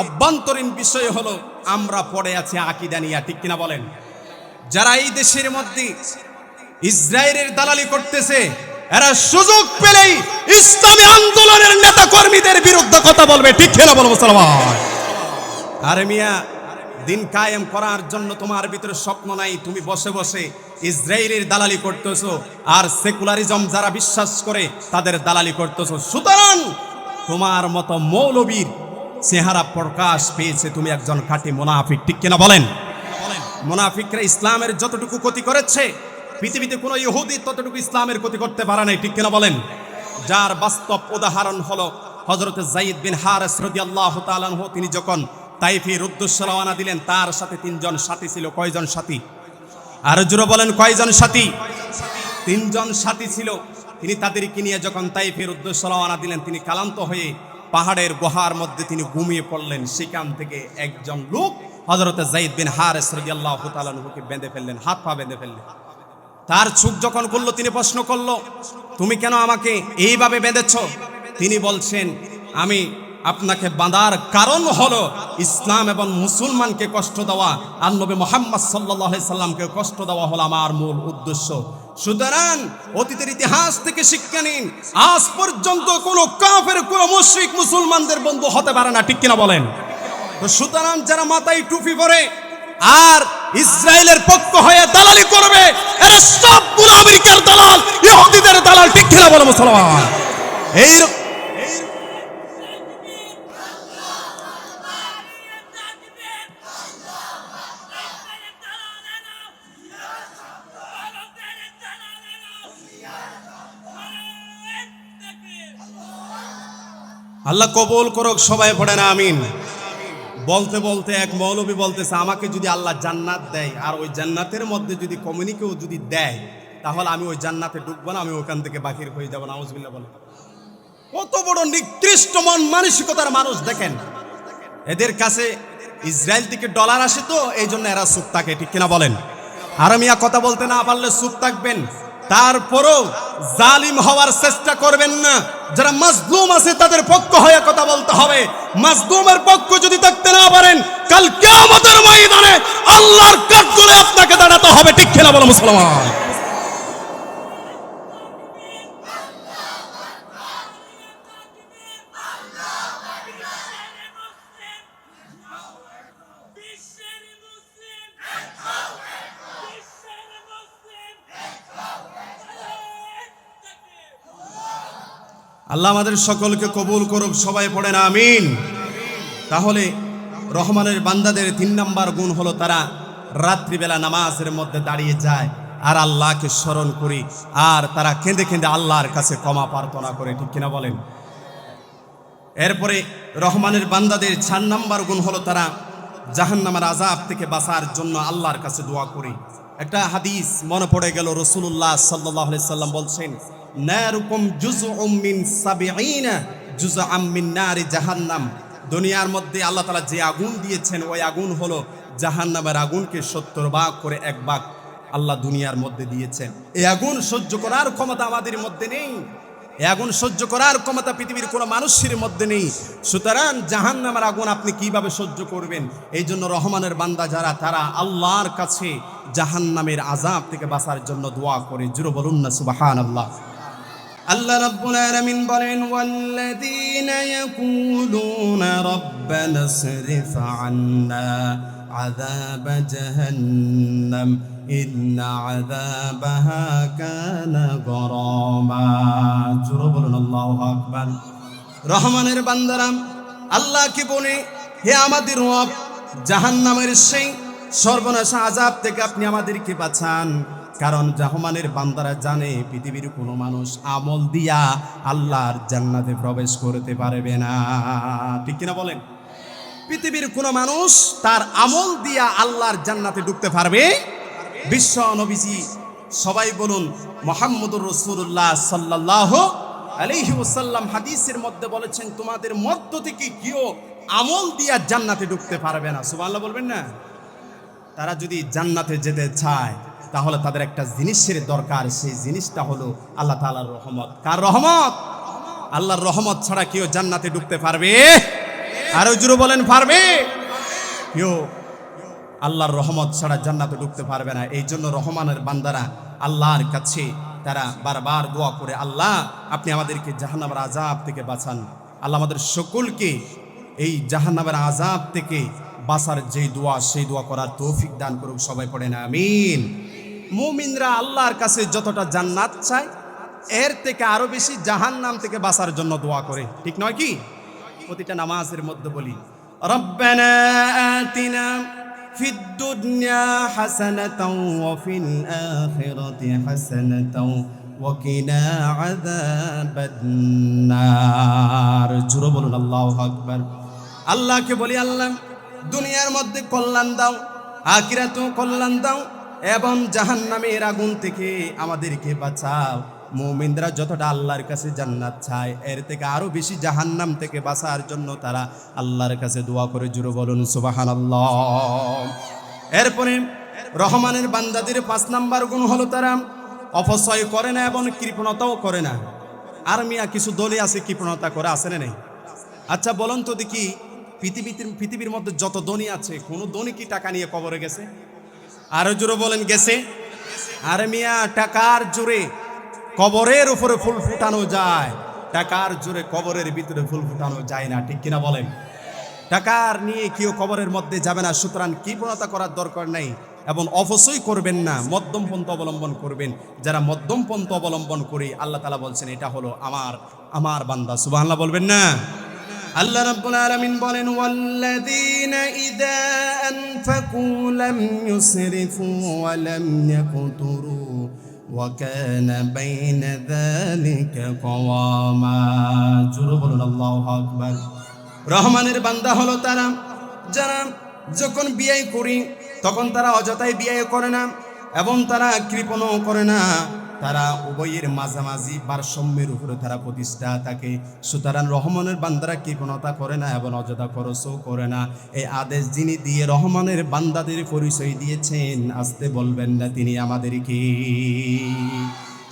অভ্যন্তরীণ বিষয় হলো আমরা পড়ে আছি আকীদা নিয়া, ঠিক কিনা বলেন? যারা এই দেশের মধ্যে ইসরায়েলের দালালি করতেছে, এরা সুযোগ পেলেই ইসলামী আন্দোলনের নেতা কর্মীদের বিরুদ্ধে কথা বলবে, ঠিক কিনা বলো মুসলমান? আরে মিয়া, দিন কায়েম করার জন্য তোমার ভিতরে স্বপ্ন নাই, তুমি বসে বসে ইসরায়েলের দালালি করতেছো, আর সেকুলারিজম যারা বিশ্বাস করে তাদের দালালি করতেছো। সুতরাং তোমার মতো মৌলবীর চেহারা প্রকাশ পেয়েছে, তুমি একজন খাঁটি মুনাফিক, ঠিক কিনা বলেন? মুনাফিকরা ইসলামের যতটুকু ক্ষতি করেছে পৃথিবীতে কোনো ইহুদি ততটুকু ইসলামের ক্ষতি করতে পারে নাই, ঠিক কিনা বলেন? যার বাস্তব উদাহরণ হলো হযরত যায়েদ বিন হারেস রাদিয়াল্লাহু তাআলা আনহু। তিনি যখন তাইফের উদ্দেশ্যে রওনা দিলেন, তার সাথে 3জন সাথী ছিল। কয়জন সাথী? আর জোরে বলেন, কয়জন সাথী? 3জন সাথী ছিল। তিনি তাদেরকে নিয়ে যখন তাইফের উদ্দেশ্যে রওনা দিলেন, তিনি ক্লান্ত হয়ে পাহাড়ের গুহার মধ্যে তিনি ঘুমিয়ে পড়লেন। সেখান থেকে একজন লোক হযরত যায়েদ বিন হারেস রাদিয়াল্লাহু তাআলা আনহুকে বেঁধে ফেললেন, হাত পা বেঁধে ফেললেন। তার চোখ যখন খুললো, তিনি প্রশ্ন করলো, তুমি কেন আমাকে এইভাবে বেঁধেছ? তিনি বলছেন, আমি আপনাকে বাঁধার কারণ হলো ইসলাম এবং মুসলমানকে কষ্ট দেওয়া, আর নবী মুহাম্মদ সাল্লাল্লাহু আলাইহি সাল্লামকে কষ্ট দেওয়া হলো আমার মূল উদ্দেশ্য। সুতরাং অতীতের ইতিহাস থেকে শিক্ষা নিন, আজ পর্যন্ত কোনো কাফের, কোনো মুশরিক মুসলমানদের বন্ধু হতে পারে না, ঠিক কিনা বলেন? তো সুতরাং যারা মাথায় টুপি পরে আর ইসরায়েলের পক্ষ হয়ে দালালি করবে, এরা সবগুলো আমেরিকার দালাল, ইহুদিদের দালাল, ঠিক কিনা বলো মুসলমান? এই আল্লাহ কবুল করুক, সবাই পড়ে না আমিন। বলতে বলতে এক মৌলবী বলতেছে, আমাকে যদি আল্লাহ জান্নাত দেয় আর ওই জান্নাতের মধ্যে যদি কমিউনিকেও যদি দেয়, তাহলে আমি ওই জান্নাতে ঢুকবো না, আমি ওখান থেকে বাহির হয়ে যাবো। নাউজুবিল্লাহ বলে। কত বড় নিকৃষ্ট মন মানসিকতার মানুষ দেখেন। এদের কাছে ইসরায়েল থেকে ডলার আসে, তো এই জন্য এরা চুপ থাকে, ঠিক কিনা বলেন? আর মিয়া কথা বলতে না পারলে চুপ থাকবেন, তারপরও জালিম হওয়ার চেষ্টা করবেন না। যারা মাজলুম আছে তাদের পক্ষ হয়ে কথা বলতে হবে। মাজলুমের পক্ষ যদি থাকতে না পারেন, কাল কিয়ামতের ময়দানে আল্লাহর কাঠগড়ে আপনাকে দাঁড়াতে হবে, ঠিক কিনা বলো মুসলমান? আল্লাহ আমাদের সকলকে কবুল করুক, সবাই পড়েন আমিন। তাহলে রহমানের বান্দাদের 3 নাম্বার গুণ হলো তারা রাত্রিবেলা নামাজের মধ্যে দাঁড়িয়ে যায় আর আল্লাহকে স্মরণ করি, আর তারা কেঁদে কেঁদে আল্লাহর কাছে ক্ষমা প্রার্থনা করে, ঠিক কিনা বলেন? এরপরে রহমানের বান্দাদের 4 নাম্বার গুণ হলো তারা জাহান্নামের আযাব থেকে বাঁচার জন্য আল্লাহর কাছে দোয়া করে। একটা হাদিস মনে পড়ে গেল, রাসূলুল্লাহ সাল্লাল্লাহু আলাইহি সাল্লাম বলছেন, নারুকুম জুজউম মিন 70 জুজআম মিন নারি জাহান্নাম। দুনিয়ার মধ্যে আল্লাহ তাআলা যে আগুন দিয়েছেন ওই আগুন হলো জাহান্নামের আগুনকে 70 ভাগ করে 1 ভাগ আল্লাহ দুনিয়ার মধ্যে দিয়েছেন। এই আগুন সহ্য করার ক্ষমতা আমাদের মধ্যে নেই, এই আগুন সহ্য করার ক্ষমতা পৃথিবীর কোনো মানুষের মধ্যে নেই। সুতরাং জাহান্নামের আগুন আপনি কিভাবে সহ্য করবেন? এই জন্য রহমানের বান্দা যারা, তারা আল্লাহর কাছে জাহান্নামের আযাব থেকে বাঁচার জন্য দোয়া করে। জোরে বলুন না সুবহানাল্লাহ। আল্লাহ রাব্বুল আলামিন বলেন, ওয়াল্লাযীনা ইয়াকুলুনা রাব্বানা সরিফ আন্না আযাব জাহান্নাম ইন্না আযাবাহা কানা গরামা। জোরে বলুন আল্লাহু আকবার। রহমানের বান্দারা আল্লাহকে বলে, হে আমাদের রব, জাহান্নামের সেই সর্বনাশা আযাব থেকে আপনি আমাদেরকে বাঁচান। কারণ রহমানের বান্দারা জানে পৃথিবীর কোনো মানুষ আমল দিয়া আল্লাহর জান্নাতে প্রবেশ করতে পারবে না, ঠিক কিনা বলেন? পৃথিবীর কোনো মানুষ তার আমল দিয়া আল্লাহর জান্নাতে ঢুকতে পারবে? বিশ্ব নবীজি, সবাই বলুন মুহাম্মদুর রাসূলুল্লাহ সাল্লাল্লাহু আলাইহি ওয়াসাল্লাম হাদিসের মধ্যে বলেছেন, তোমাদের মধ্য থেকে কেউ আমল দিয়া জান্নাতে ঢুকতে পারবে না। সুবহানাল্লাহ বলবেন না? তারা যদি জান্নাতে যেতে চায় তাহলে তাদের একটা জিনিসের দরকার, সেই জিনিসটা হলো আল্লাহ তাআলার রহমত। কার রহমত? আল্লাহর রহমত ছাড়া কেউ জান্নাতে ঢুকতে পারবে? আরো জোরে বলেন, পারবে? কেউ আল্লাহর রহমত ছাড়া জান্নাতে ঢুকতে পারবে না। এই জন্য রহমানের বান্দারা আল্লাহর কাছে তারা বারবার দোয়া করে, আল্লাহ আপনি আমাদেরকে জাহান্নামের আযাব থেকে বাঁচান। আল্লাহ আমাদের সকলকে এই জাহান্নামের আযাব থেকে বাঁচার যে দোয়া, সেই দোয়া করার তৌফিক দান করুক। সবাই পড়েন আমিন। মুমিনরা আল্লাহর কাছে যতটা জান্নাত চায় এর থেকে আরো বেশি জাহান্নাম থেকে বাঁচার জন্য দোয়া করে, ঠিক নয় কি? প্রতিটা নামাজের মধ্যে বলি, রব্বানা আতিনা ফিদ দুনিয়া হাসানাতাও ওয়া ফিল আখিরাতি হাসানাতাও ওয়া কিনা আযাবান্নার। জোরে বলুন আল্লাহু আকবার। আল্লাহকে বলি, আল্লাহ দুনিয়ার মধ্যে কল্যাণ দাও, আখিরাতেও কল্যাণ দাও, এবং জাহান্নামের আগুন থেকে আমাদেরকে বাঁচাও। মুমিনরা যতটা আল্লাহর কাছে জান্নাত চায় এর থেকে আরো বেশি জাহান্নাম থেকে বাঁচার জন্য তারা আল্লাহর কাছে দোয়া করে। জোরে বলুন সুবহানাল্লাহ। এরপরে রহমানের বান্দাদের 5 নাম্বার গুণ হলো তারা অপচয় করে না এবং কৃপণতাও করে না। আর মিয়া কিছু দলে আছে কৃপণতা করে, আছে না নেই? আচ্ছা বলুন তো দেখি, পৃথিবীর মধ্যে যত ধনী আছে, কোন ধনী কি টাকা নিয়ে কবরে গেছে? আরো জোরে বলেন, গেছে? আরে মিয়া, টাকার জোরে কবরের উপরে ফুল ফুটানো যায়, টাকার জোরে কবরের ভিতরে ফুল ফুটানো যায় না, ঠিক কিনা বলেন? টাকার নিয়ে কেউ কবরের মধ্যে যাবে না। সুতরাং কৃপণতা করার দরকার নাই এবং অপচয় করবেন না, মধ্যম পন্থা অবলম্বন করবেন। যারা মধ্যম পন্থা অবলম্বন করে, আল্লাহ তাআলা বলছেন এটা হলো আমার বান্দা। সুবহানাল্লাহ বলবেন না? আল্লাহ রাব্বুল আলামিন বলেন, ওয়াল্লাযীনা ইযা আনফাকু লাম ইউসরিফু ওয়া লাম ইয়াকতুরু ওয়া কানা বাইনা যালিকা কাওয়ামা। জোরে বলুন আল্লাহু আকবার। রহমানের বান্দা হলো তারা যারা যখন বিয়ে করি তখন তারা অযথাই বিয়ে করে না এবং তারা কৃপণও করে না, তারা উভয়ের মাঝামাঝি ভারসাম্যের উপরে তারা প্রতিষ্ঠা থাকে। সুতরাং রহমানের বান্দারা কৃপণতা করে না এবং অযথা খরচও করে না। এই আদেশ যিনি দিয়ে রহমানের বান্দাদের পরিচয় দিয়েছেন, আসতে বলবেন না তিনি আমাদেরকে।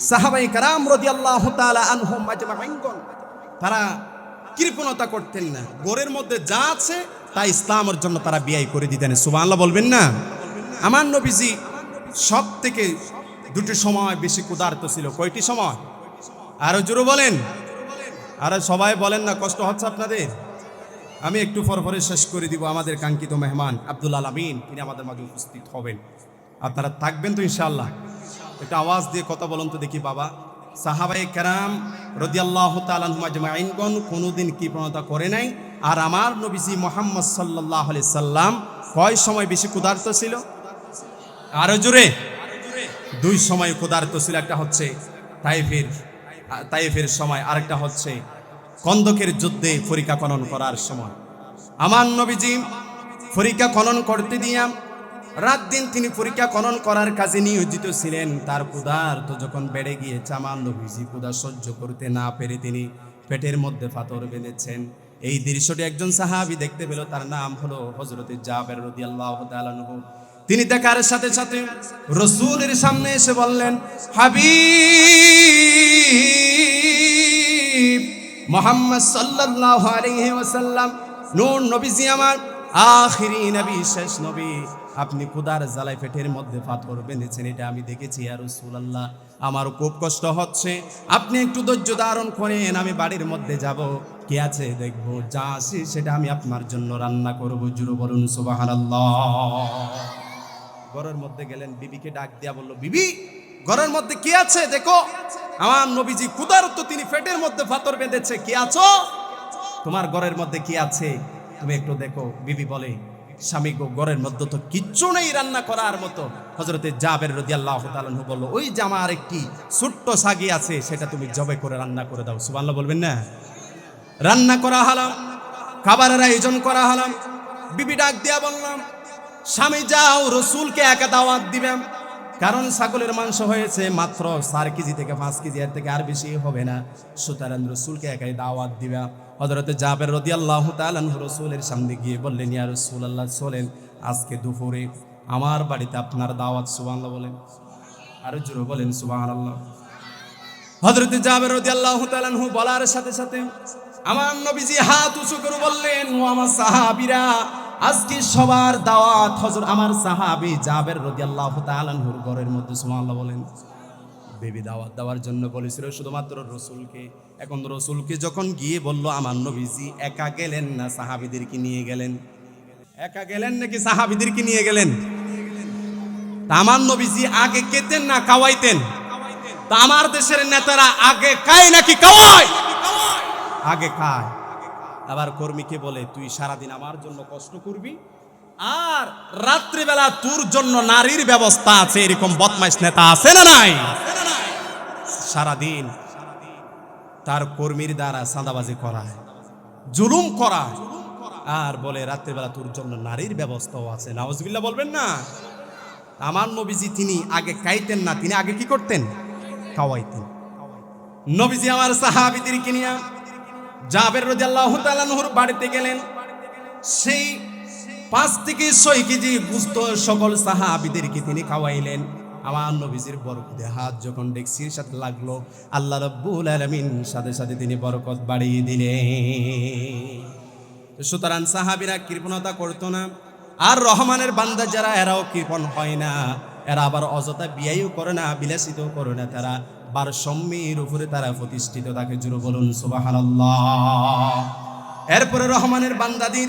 সাহাবায়ে কেরাম রাদিয়াল্লাহু তাআলা আনহুম আজমাইন, তারা কৃপণতা করতেন না। ঘরের মধ্যে যা আছে তা ইসলামের জন্য তারা বিয়ে করে দিতেন। সুবহানাল্লাহ বলবেন না? আমার নবীজি সব থেকে 2টি সময় বেশি ক্ষুধার্ত ছিল। কয়টি সময়? আরো জোরে বলেন। আরে সবাই বলেন না, কষ্ট হচ্ছে আপনাদের? আমি একটু পরে শেষ করে দিব। আমাদের কাঙ্ক্ষিত মেহমান আব্দুল আলামিন, তিনি আমাদের মাঝে উপস্থিত হবেন। আপনারা থাকবেন তো ইনশাআল্লাহ? একটু আওয়াজ দিয়ে কথা বলুন তো দেখি বাবা। সাহাবায়ে কেরাম রাদিয়াল্লাহু তাআলা আনহুম আজমাইনগণ কোনোদিন কৃপণতা করে নাই। আর আমার নবীজি মুহাম্মদ সাল্লাল্লাহু আলাইহি সাল্লাম কয় সময় বেশি ক্ষুধার্ত ছিল? আরো জোরে। দুই সময় ক্ষুধার্ত ছিল, একটা হচ্ছে তাইফের সময়, আরেকটা হচ্ছে কন্দকের যুদ্ধে ফরিকা খনন করার সময়। আমার নবীজি ফরিকা খনন করতে দিয়া রাত দিন তিনি ফরিকা খনন করার কাজে নিয়োজিত ছিলেন। তার ক্ষুধার্ত যখন বেড়ে গিয়েছে, আমার নবীজি ক্ষুধা সহ্য করতে না পেরে তিনি পেটের মধ্যে পাথর বেঁধেছেন। এই দৃশ্যটি একজন সাহাবী দেখতে পেল, তার নাম হলো হযরত জাবের রাদিয়াল্লাহু তাআলা আনহু। তিনি দেখার সাথে সাথে রাসূলের সামনে এসে বললেন, হাবিব মুহাম্মদ সাল্লাল্লাহু আলাইহি ওয়াসাল্লাম, নূর নবীজি আমার, আখিরি নবী, শেষ নবী, আপনি ক্ষুধার জ্বালায় পেটের মধ্যে পাথর বেঁধেছেন, এটা আমি দেখেছি ইয়া রাসূলুল্লাহ। আমার খুব কষ্ট হচ্ছে, আপনি একটু ধৈর্য ধারণ করেন, আমি বাড়ির মধ্যে যাব, কি আছে দেখবো, যা আসি সেটা আমি আপনার জন্য রান্না করবো। জুরু বলুন সুবহানাল্লাহ। ঘরের মধ্যে গেলেন, বিবিকে ডাক দিয়া বলল, বিবি ঘরের মধ্যে কি আছে দেখো। আমার নবীজি ক্ষুধার্ত, তিনি পেটের মধ্যে পাথর বেঁধেছে, কি আছো তোমার ঘরের মধ্যে কি আছে তুমি একটু দেখো। বিবি বলে, স্বামী গো, ঘরের মধ্যে তো কিচ্ছু নেই রান্না করার মতো। হযরতে জাবের রাদিয়াল্লাহু তাআলা আনহু বলল, ওই যে আমার একটি ছোট্ট ছাগি আছে, সেটা তুমি জবে করে রান্না করে দাও। সুবহানাল্লাহ বলবেন না? রান্না করা হলাম, খাবারের আয়োজন করা হলাম। বিবি ডাক দিয়া বললাম, স্বামী যাও, রসুলকে একা দাওয়াত দিবেন, কারণ ছাগলের মাংস হয়েছে মাত্র 4 কেজি থেকে 5 কেজি, এর থেকে আর বেশি হবে না, সুতরাং রসুলকে একাই দাওয়াত দিবা। হযরতে জাবের রাদিয়াল্লাহু তাআলা আনহু রসুলের সামনে গিয়ে বললেন, ইয়া রাসূলুল্লাহ, চলেন, আজকে দুপুরে আমার বাড়িতে আপনার দাওয়াত। সুবহানাল্লাহ বলেন, আরো জোরে বলেন সুবহানাল্লাহ। হযরতে জাবের রাদিয়াল্লাহু তাআলা আনহু বলার সাথে সাথে আমার নবীজি হাত উঁচু করে বললেন, ও আমার সাহাবীরা, আজকে সবার দাওয়াত আমার সাহাবী জাবের রাদিয়াল্লাহু তাআলা আনহুর ঘরের মধ্যে। সুবহানাল্লাহ বলেন। বেবি দাওয়াত দেওয়ার জন্য বলেছিল শুধুমাত্র রসুলকে। এখন রসুলকে যখন গিয়ে বলল, আমার নবীজি একা গেলেন না সাহাবীদেরকে নিয়ে গেলেন? একা গেলেন নাকি সাহাবীদেরকে নিয়ে গেলেন? তা আমার নবীজি আগে খেতেন না খাওয়াইতেন? তা আমার দেশের নেতারা আগে খায় নাকি খাওয়ায়? আগে খায়। আবার কর্মীকে বলে, তুই সারাদিন আমার জন্য কষ্ট করবি, আর রাত্রিবেলা তোর জন্য নারীর ব্যবস্থা আছে। এরকম বদমাইশ নেতা আছে না নাই? সারাদিন তার কর্মীর দ্বারা চাঁদাবাজি করায়, জুলুম করায়, আর বলে রাত্রিবেলা তোর জন্য নারীর ব্যবস্থাও আছে। নাউজুবিল্লাহ বলবেন না? আমার নবীজি তিনি আগে খাইতেন না, তিনি আগে কি করতেন? খাওয়াইতেন। নবীজি আমার সাহাবীদেরকে নিয়ে জাবের রাদিয়াল্লাহু তাআলা আনহুর বাড়িতে গেলেন। সেই 5 থেকে 6 কেজি গোশত সকল সাহাবীদেরকে তিনি খাওয়াইলেন। আমার নবীজির বরকতে হাত যখন ডেকসির সাথে লাগলো, আল্লাহ রাব্বুল আলামিন সাথে সাথে তিনি বরকত বাড়িয়ে দিলেন। সুতরাং সাহাবীরা কৃপণতা করতো না, আর রহমানের বান্দা যারা, এরাও কৃপণ হয় না, এরা আবার অযথা বিয়াইও করে না, বিলাসিত করে না, তারা ভারসাম্যের উপরে তারা প্রতিষ্ঠিত থাকে। জোরে বলুন সুবহানাল্লাহ। এরপরে রহমানের বান্দাদের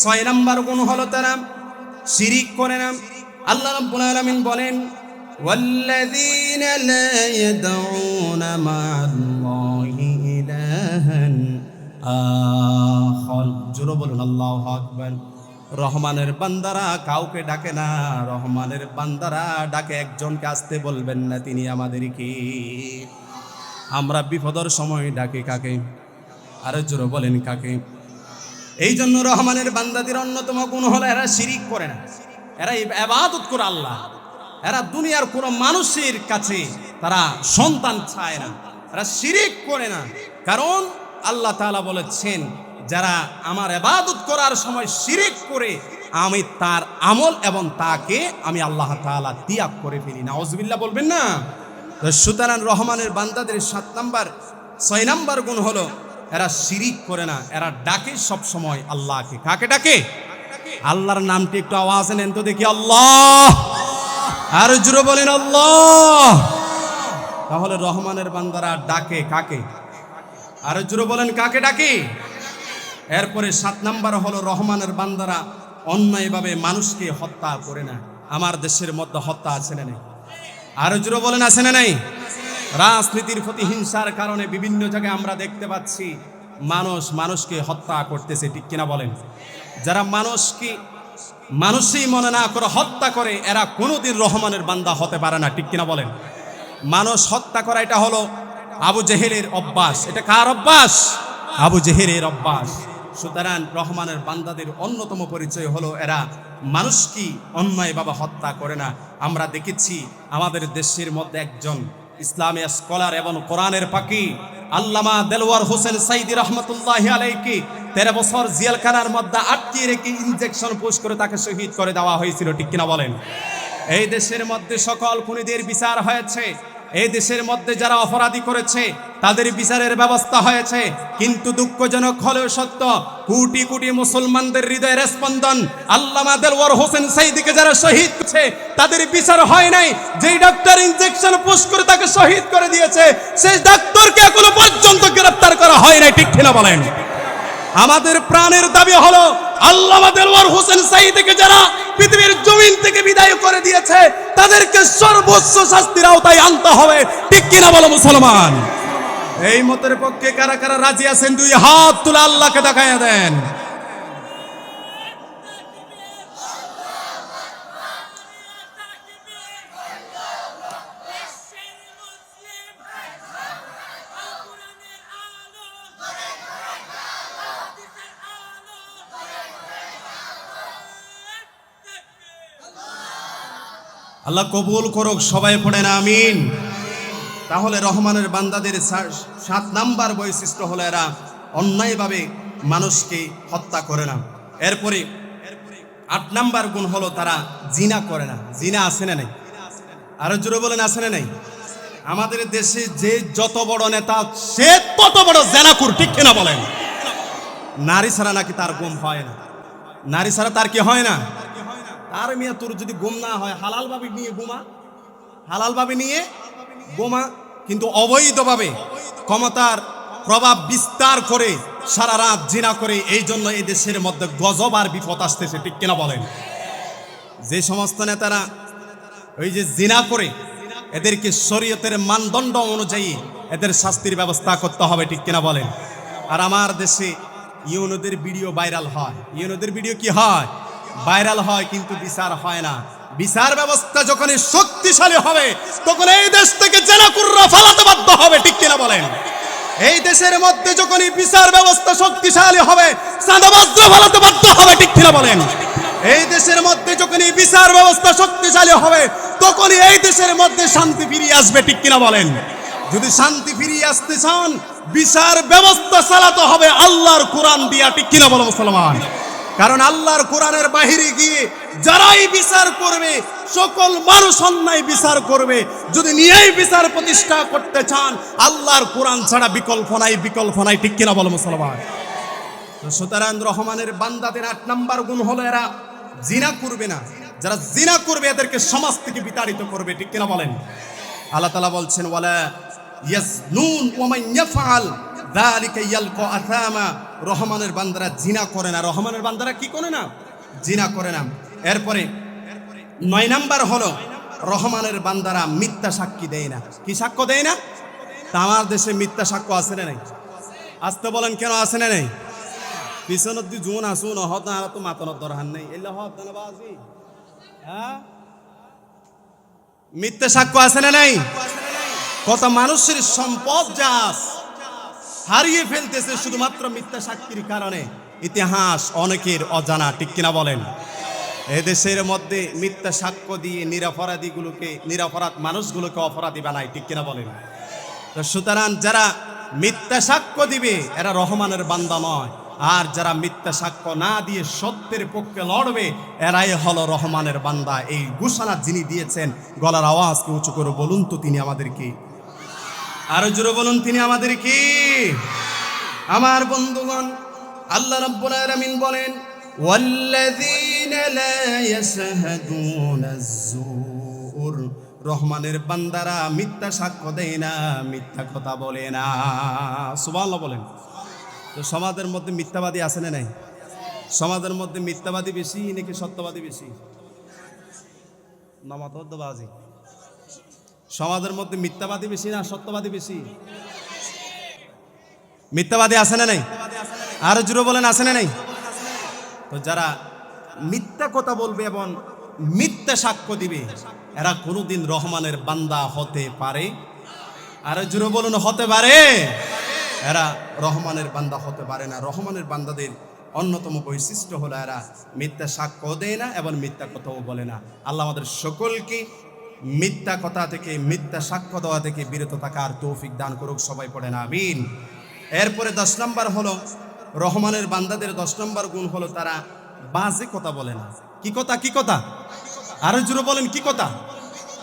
6 নম্বর গুণ হলো তারা শিরিক করে না। আল্লাহ রাব্বুল আলামিন বলেন, ওয়াল্লাযীনা লা ইয়াদউনা মা'আল্লাহি ইলাহান আখার। জোরে বলুন আল্লাহু আকবার। রহমানের বান্দারা কাউকে ডাকে না, রহমানের বান্দারা ডাকে একজনকে, আসতে বলবেন না, তিনি আমাদেরকে। আমরা বিপদের সময় ডাকে কাকে? আরো জোরে বলেন কাকে? এই জন্য রহমানের বান্দাদের অন্যতম গুণ হলো এরা শিরিক করে না, এরা ইবাদত করে আল্লাহ। এরা দুনিয়ার কোনো মানুষের কাছে তারা সন্তান চায় না, এরা শিরিক করে না। কারণ আল্লাহ তাআলা বলেছেন, যারা আমার ইবাদত করার সময় শিরিক করে, আমি তার আমল এবং তাকে আমি আল্লাহ তাআলা ত্যাগ করে ফেলি। নাউজুবিল্লাহ বলবেন না? তো সুতরাং রহমানের বান্দাদের 7 নম্বর 6 নম্বর গুণ হলো এরা শিরিক করে না, এরা ডাকে সব সময় আল্লাহকে। কাকে ডাকে? আল্লাহর নামটি একটু আওয়াজ নেন তো দেখি, আল্লাহ। আর জোরে বলেন আল্লাহ। তাহলে রহমানের বান্দারা ডাকে কাকে? আর জোরে বলেন কাকে ডাকে? এরপরে 7 নম্বর হলো রহমানের বান্দারা অন্যায়ভাবে মানুষকে হত্যা করে না। আমার দেশের মধ্যে হত্যা আছে না নাই? আর জোরে বলেন আছে না নাই? রাজনীতির প্রতিহিংসার কারণে বিভিন্ন জায়গায় আমরা দেখতে পাচ্ছি মানুষ মানুষকে হত্যা করতেছে, ঠিক কিনা বলেন? যারা মানুষই মনে না করে হত্যা করে, এরা কোনোদিন রহমানের বান্দা হতে পারে না, ঠিক কিনা বলেন? মানুষ হত্যা করা এটা হলো আবু জেহেলের অভ্যাস। এটা কার অভ্যাস? আবু জেহেলের অভ্যাস। সুতরাং রহমানের বান্দাদের অন্যতম পরিচয় হলো এরা মানুষকে অন্যায়ভাবে হত্যা করে না। আমরা দেখেছি আমাদের দেশের মধ্যে একজন ইসলামী স্কলার এবং কোরআনের পাখি আল্লামা দেলওয়ার হোসেন সাইদি রহমতুল্লাহি আলাইহি 13 বছর জেলখানার মধ্যে আটকিয়ে রেখে ইনজেকশন পুশ করে তাকে শহীদ করে দেওয়া হয়েছিল, ঠিক কিনা বলেন? এই দেশের মধ্যে সকল খুনিদের বিচার হয়েছে, এই দেশের মধ্যে যারা অপরাধী করেছে তাদের বিচারের ব্যবস্থা হয়েছে। কিন্তু দুঃখজনক হলেও সত্য, কোটি কোটি মুসলমানদের হৃদয়ের স্পন্দন আল্লামা দেলওয়ার হোসেন সাইদিকে যারা শহীদ করেছে তাদের বিচার হয় নাই। যেই ডাক্তার ইনজেকশন পুশ করে তাকে শহীদ করে দিয়েছে সেই ডাক্তারকে এখনো পর্যন্ত গ্রেফতার করা হয় নাই, ঠিক কিনা বলেন? আমাদের প্রাণের দাবি হলো আল্লামা দেলওয়ার হোসেন সাইদিকে যারা পৃথিবীর জমিন থেকে বিদায় করে দিয়েছে তাদেরকে সর্বোচ্চ শাস্তির আওতায় আনতে হবে, ঠিক কিনা বলো মুসলমান? এই মতের পক্ষে কারা কারা রাজি আছেন দুই হাত তুলে আল্লাহকে দেখায়া দেন। আল্লাহ কবুল করুক, সবাই পড়েন আমিন। তাহলে রহমানের বান্দাদের 7 নাম্বার বৈশিষ্ট্য হলো এরা অন্যায়ভাবে মানুষকে হত্যা করে না। এরপরে 8 নাম্বার গুণ হলো তারা জিনা করে না। জিনা আছে না নাই? আরো জোরে বলেন, আছে না নাই? আমাদের দেশে যে যত বড় নেতা সে তত বড় জেনাকুর, ঠিক কিনা বলেন? নারী ছাড়া নাকি তার গুম হয় না, নারী ছাড়া তার কি হয় না? আর মিয়া তোর যদি গুম না হয় হালাল ভাবে নিয়ে গুমা, হালাল ভাবে নিয়ে গোমা, কিন্তু অবৈধভাবে ক্ষমতার প্রভাব বিস্তার করে সারা রাত জিনা করে। এই জন্য এই দেশের মধ্যে গজব আর বিপদ আসতেছে, ঠিক কিনা বলেন? যে সমস্ত নেতারা ওই যে জিনা করে এদেরকে শরীয়তের মানদণ্ড অনুযায়ী এদের শাস্তির ব্যবস্থা করতে হবে, ঠিক কিনা বলেন? আর আমার দেশে ইউনুদের ভিডিও ভাইরাল হয়, ইউনুদের ভিডিও কি হয়? ভাইরাল হয়, কিন্তু বিচার হয় না। বিচার ব্যবস্থা যখন শক্তিশালী হবে তখন এই দেশ থেকে জেনাকুররা ফালাতে বাধ্য হবে, ঠিক কিনা বলেন? এই দেশের মধ্যে যখনই বিচার ব্যবস্থা শক্তিশালী হবে চাঁদাবাজরা ফালাতে বাধ্য হবে, ঠিক কিনা বলেন? এই দেশের মধ্যে যখনই বিচার ব্যবস্থা শক্তিশালী হবে তখনই এই দেশের মধ্যে শান্তি ফিরিয়ে আসবে, ঠিক কিনা বলেন? যদি শান্তি ফিরিয়ে আসতে চান বিচার ব্যবস্থা চালাতে হবে আল্লাহর কোরআন দিয়া, ঠিক কিনা বলো মুসলমান? কারণ আল্লাহর কোরআনের বাহিরে গিয়ে যারাই বিচার করবে সকল মানুষ অন্যায় বিচার করবে। যদি নিয়েই বিচার প্রতিষ্ঠা করতে চান আল্লাহর কোরআন ছাড়া বিকল্প নাই, বিকল্প নাই, ঠিক কিনা বলো মুসলমান? সুতরাং রহমানের বান্দাদের 8 নাম্বার গুণ হলো এরা জিনা করবে না। যারা জিনা করবে এদেরকে সমাজ থেকে বিতাড়িত করবে, ঠিক কিনা বলেন? আল্লাহ তাআলা বলছেন ওয়ালা ইয়াজনুন ওয়া মান ইয়াফআল যালিকা ইয়ালকা আসামা। রহমানের বান্দারা জিনা করে না। রহমানের বান্দারা কি করে না? জিনা করে না। এরপরে 9 নাম্বার হলো রহমানের বান্দারা মিথ্যা সাক্ষী দেয় না। কি সাক্ষ্য দেয় না? তা আমার দেশে মিথ্যা সাক্ষ্য আছে না নাই? আসতে বলেন কেন আছে না নাই? পিছনত দি জুন আসুন হত না তো মাতনত দরহান নেই এলা হত না বাজি। হ্যাঁ, মিথ্যা সাক্ষ্য আছে না নাই? কত মানুষের সম্পদ যা হারিয়ে ফেলতেছে শুধুমাত্র মিথ্যা সাক্ষীর কারণে। ইতিহাস অনেকের অজানা, ঠিক কিনা বলেন? এদেশের মধ্যে মিথ্যা সাক্ষ্য দিয়ে নিরপরাধ মানুষগুলোকে অপরাধী বানায়, ঠিক কিনা বলেন? তো সুতরাং যারা মিথ্যা সাক্ষ্য দিবে এরা রহমানের বান্দা নয়, আর যারা মিথ্যা সাক্ষ্য না দিয়ে সত্যের পক্ষে লড়বে এরাই হলো রহমানের বান্দা। এই ঘোষণা যিনি দিয়েছেন গলার আওয়াজকে উঁচু করে বলুন তো তিনি আমাদের কি? আরো জোরে বলুন তিনি আমাদের কি? আমার বন্ধুগণ, আল্লাহ রাব্বুল আলামিন বলেন ওয়াল্লাযীনা লা ইয়াশহাদুনা আয-যুর। রহমানের বান্দারা মিথ্যা সাক্ষ্য দেয় না, মিথ্যা কথা বলে না। সুবহানাল্লাহ বলেন। তো সমাজের মধ্যে মিথ্যাবাদী আছে না নাই? সমাজের মধ্যে মিথ্যাবাদী বেশি নাকি সত্যবাদী বেশি? নামাতবাদী। সমাজের মধ্যে মিথ্যাবাদী বেশি না সত্যবাদী বেশি? মিথ্যাবাদী আছে না নাই? আরো জোরে বলেন, আছে না নাই? তো যারা মিথ্যা কথা বলবে এবং মিথ্যা সাক্ষ্য দিবে, এরা কোনোদিন রহমানের বান্দা হতে পারে? আরো জোরে বলুন, হতে পারে? এরা রহমানের বান্দা হতে পারে না। রহমানের বান্দাদের অন্যতম বৈশিষ্ট্য হলো এরা মিথ্যা সাক্ষ্য দেয় না এবং মিথ্যা কথাও বলে না। আল্লাহ আমাদের সকলকে মিথ্যা কথা থেকে, মিথ্যা সাক্ষ্য দেওয়া থেকে বিরত থাকার তৌফিক দান করুক। সবাই পড়েন আমিন। এরপরে 10 নম্বর হলো রহমানের বান্দাদের 10 নম্বর গুণ হলো তারা বাজে কথা বলে না। কি কথা? কি কথা? আরো জোরে বলেন, কি কথা?